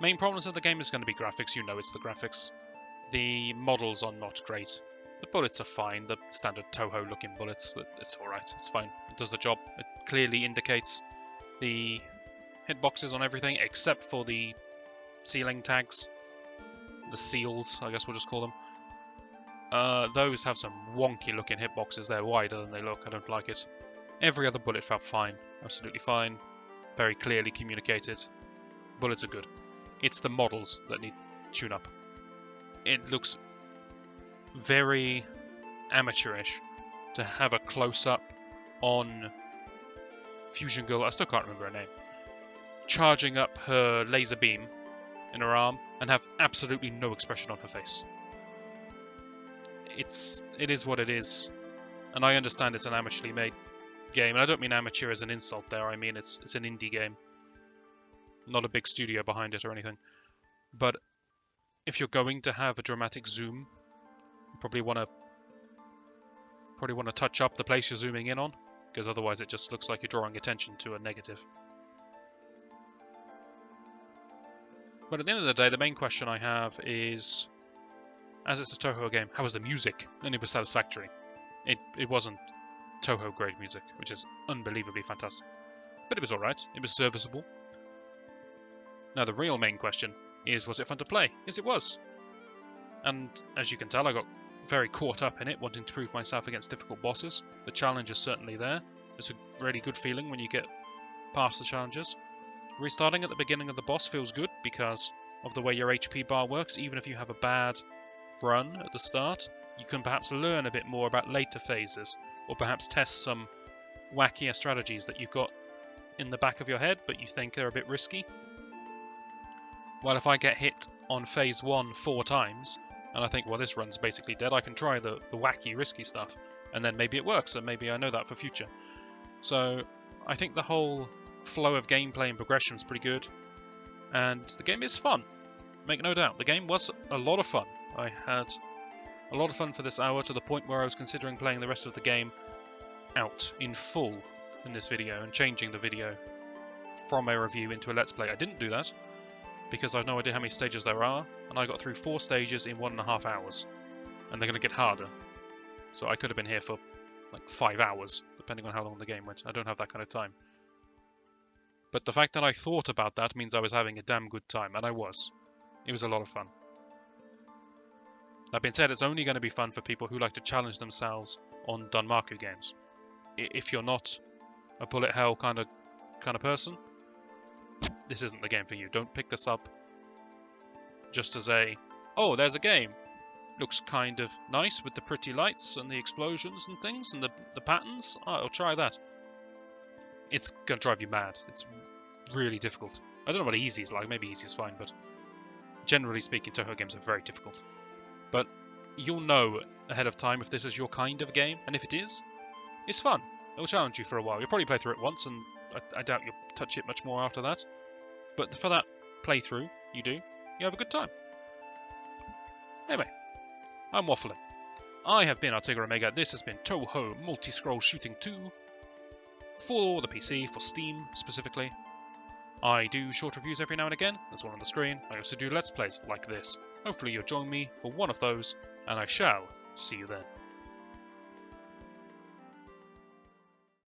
Main problems of the game is going to be graphics. You know it's the graphics. The models are not great. The bullets are fine, the standard Touhou looking bullets. It's alright, it's fine. It does the job. It clearly indicates the hitboxes on everything, except for the ceiling tags. The seals, I guess we'll just call them. Those have some wonky looking hitboxes. They're wider than they look. I don't like it. Every other bullet felt fine. Absolutely fine. Very clearly communicated. Bullets are good. It's the models that need tune-up. It looks very amateurish to have a close-up on Fusion Girl. I still can't remember her name. Charging up her laser beam in her arm and have absolutely no expression on her face. It is what it is, and I understand it's an amateurly made game, and I don't mean amateur as an insult there. I mean it's an indie game, not a big studio behind it or anything. But if you're going to have a dramatic zoom, you probably want to touch up the place you're zooming in on, because otherwise it just looks like you're drawing attention to a negative. But at the end of the day, the main question I have is, as it's a Touhou game, how was the music? And it was satisfactory. It wasn't Touhou grade music, which is unbelievably fantastic. But it was alright. It was serviceable. Now the real main question is, was it fun to play? Yes, it was. And as you can tell, I got very caught up in it, wanting to prove myself against difficult bosses. The challenge is certainly there. It's a really good feeling when you get past the challenges. Restarting at the beginning of the boss feels good because of the way your HP bar works. Even if you have a bad run at the start, you can perhaps learn a bit more about later phases, or perhaps test some wackier strategies that you've got in the back of your head but you think are a bit risky. Well, if I get hit on phase 1 4 times and I think, well, this run's basically dead, I can try the wacky risky stuff, and then maybe it works, and maybe I know that for future. So I think the whole flow of gameplay and progression is pretty good, and the game is fun, make no doubt. The game was a lot of fun. I had a lot of fun for this hour, to the point where I was considering playing the rest of the game out in full in this video and changing the video from a review into a let's play. I didn't do that because I have no idea how many stages there are, and I got through 4 stages in 1.5 hours, and they're going to get harder. So I could have been here for like 5 hours, depending on how long the game went. I don't have that kind of time. But the fact that I thought about that means I was having a damn good time, and I was. It was a lot of fun. That being said, it's only going to be fun for people who like to challenge themselves on Danmaku games. If you're not a bullet hell kind of person, this isn't the game for you. Don't pick this up just as a, oh, there's a game. Looks kind of nice with the pretty lights and the explosions and things and the patterns. Oh, I'll try that. It's going to drive you mad. It's really difficult. I don't know what easy is like. Maybe easy is fine, but generally speaking, Touhou games are very difficult. But you'll know ahead of time if this is your kind of game, and if it is, it's fun. It'll challenge you for a while. You'll probably play through it once, and I doubt you'll touch it much more after that. But for that playthrough, you have a good time. Anyway, I'm waffling. I have been Artiger Omega. This has been Touhou Multi Scroll Shooting 2 for the PC, for Steam specifically. I do short reviews every now and again. There's one on the screen. I also do Let's Plays like this. Hopefully you'll join me for one of those, and I shall see you then.